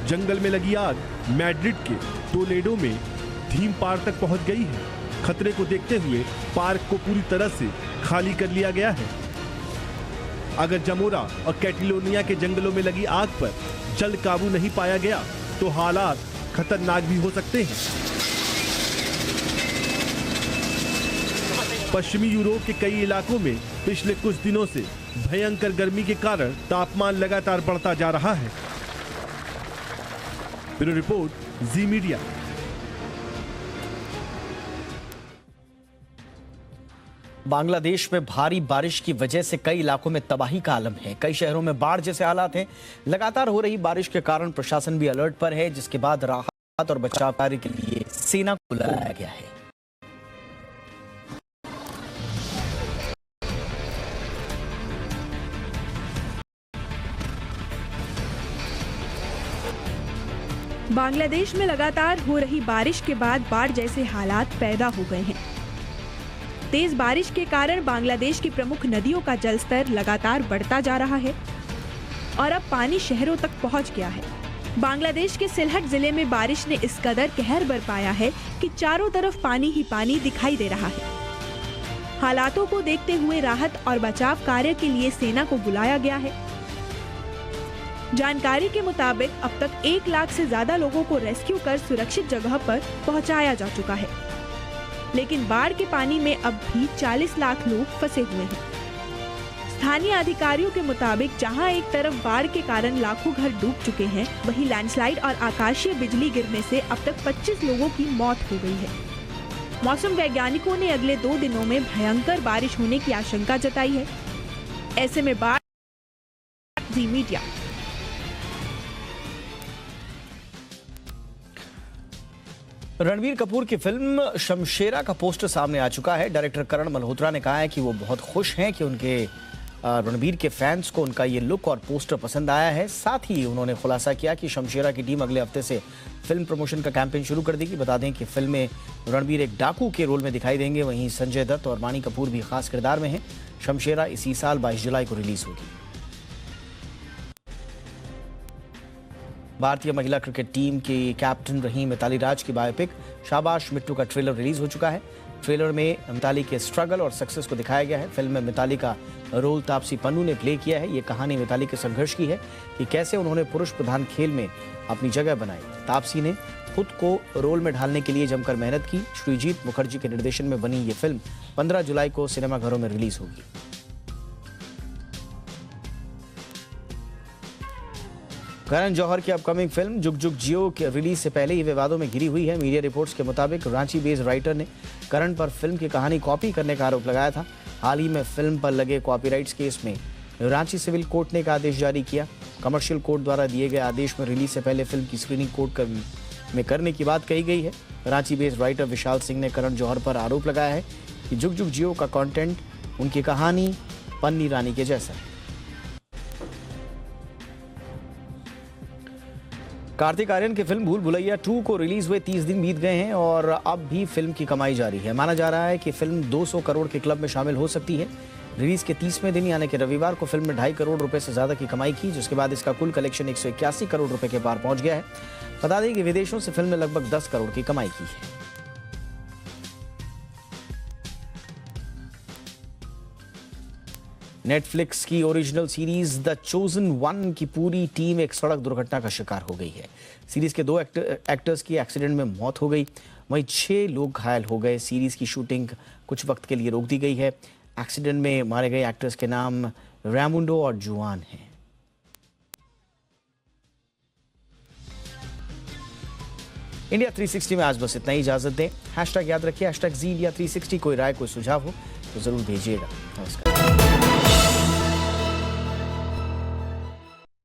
जंगल में लगी आग मैड्रिड के टोलेडो में धीम पार तक पहुंच गई है। खतरे को देखते हुए पार्क को पूरी तरह से खाली कर लिया गया है। अगर जमोरा और कैटलोनिया के जंगलों में लगी आग पर जल्द काबू नहीं पाया गया तो हालात खतरनाक भी हो सकते हैं। पश्चिमी यूरोप के कई इलाकों में पिछले कुछ दिनों से भयंकर गर्मी के कारण तापमान लगातार बढ़ता जा रहा है। ब्यूरो रिपोर्ट, जी मीडिया। बांग्लादेश में भारी बारिश की वजह से कई इलाकों में तबाही का आलम है। कई शहरों में बाढ़ जैसे हालात हैं। लगातार हो रही बारिश के कारण प्रशासन भी अलर्ट पर है, जिसके बाद राहत और बचाव कार्य के लिए सेना को बुलाया गया है। बांग्लादेश में लगातार हो रही बारिश के बाद बाढ़ जैसे हालात पैदा हो गए हैं। तेज बारिश के कारण बांग्लादेश की प्रमुख नदियों का जलस्तर लगातार बढ़ता जा रहा है और अब पानी शहरों तक पहुंच गया है। बांग्लादेश के सिलहट जिले में बारिश ने इस कदर कहर बरपाया है कि चारों तरफ पानी ही पानी दिखाई दे रहा है। हालातों को देखते हुए राहत और बचाव कार्य के लिए सेना को बुलाया गया है। जानकारी के मुताबिक अब तक 1 लाख से ज्यादा लोगों को रेस्क्यू कर सुरक्षित जगह पर पहुंचाया जा चुका है, लेकिन बाढ़ के पानी में अब भी 40 लाख लोग फंसे हुए हैं। स्थानीय अधिकारियों के मुताबिक जहां एक तरफ बाढ़ के कारण लाखों घर डूब चुके हैं, वहीं लैंडस्लाइड और आकाशीय बिजली गिरने से अब तक 25 लोगों की मौत हो गई है। मौसम वैज्ञानिकों ने अगले 2 दिनों में भयंकर बारिश होने की आशंका जताई है। ऐसे में बाढ़ जी मीडिया। रणबीर कपूर की फिल्म शमशेरा का पोस्टर सामने आ चुका है। डायरेक्टर करण मल्होत्रा ने कहा है कि वो बहुत खुश हैं कि उनके रणबीर के फैंस को उनका ये लुक और पोस्टर पसंद आया है। साथ ही उन्होंने खुलासा किया कि शमशेरा की टीम अगले हफ्ते से फिल्म प्रमोशन का कैंपेन शुरू कर देगी। बता दें कि फिल्म में रणबीर एक डाकू के रोल में दिखाई देंगे, वहीं संजय दत्त और वाणी कपूर भी खास किरदार में हैं। शमशेरा इसी साल 22 जुलाई को रिलीज होगी। भारतीय महिला क्रिकेट टीम की कैप्टन रही मिताली राज की बायोपिक शाबाश मिट्टू का ट्रेलर रिलीज हो चुका है। ट्रेलर में मिताली के स्ट्रगल और सक्सेस को दिखाया गया है। फिल्म में मिताली का रोल तापसी पन्नू ने प्ले किया है। ये कहानी मिताली के संघर्ष की है कि कैसे उन्होंने पुरुष प्रधान खेल में अपनी जगह बनाई। तापसी ने खुद को रोल में ढालने के लिए जमकर मेहनत की। श्रीजीत मुखर्जी के निर्देशन में बनी ये फिल्म 15 जुलाई को सिनेमाघरों में रिलीज होगी। करण जौहर की अपकमिंग फिल्म जुग जुग जियो के रिलीज से पहले ही विवादों में घिरी हुई है। मीडिया रिपोर्ट्स के मुताबिक रांची बेस्ड राइटर ने करण पर फिल्म की कहानी कॉपी करने का आरोप लगाया था। हाल ही में फिल्म पर लगे कॉपीराइट्स केस में रांची सिविल कोर्ट ने एक आदेश जारी किया। कमर्शियल कोर्ट द्वारा दिए गए आदेश में रिलीज से पहले फिल्म की स्क्रीनिंग कोर्ट में करने की बात कही गई है। रांची बेस्ड राइटर विशाल सिंह ने करण जौहर पर आरोप लगाया है कि जुग जुग जियो का कंटेंट उनकी कहानी पन्नी रानी के जैसा है। कार्तिक आर्यन की फिल्म भूल भुलैया 2 को रिलीज हुए 30 दिन बीत गए हैं और अब भी फिल्म की कमाई जारी है। माना जा रहा है कि फिल्म 200 करोड़ के क्लब में शामिल हो सकती है। रिलीज के 30वें दिन यानी कि रविवार को फिल्म ने 2.5 करोड़ रुपए से ज्यादा की कमाई की, जिसके बाद इसका कुल कलेक्शन 181 करोड़ रुपए के पार पहुंच गया है। बता दें कि विदेशों से फिल्म ने लगभग 10 करोड़ की कमाई की है। नेटफ्लिक्स की original series the chosen one की पूरी टीम एक सड़क दुर्घटना का शिकार हो गई है। सीरीज के 2 एक्टर्स की एक्सीडेंट में मौत हो गई, वहीं 6 लोग घायल हो गए। सीरीज की शूटिंग कुछ वक्त के लिए रोक दी गई है। एक्सीडेंट में मारे गए एक्टर्स के नाम रैमुंडो और जुआन हैं। इंडिया 360 में आज बस इतना ही। इजाजत दें। हैशटैग याद रखिए #ZIndia360। कोई राय कोई सुझाव हो तो जरूर भेजिएगा। नमस्कार।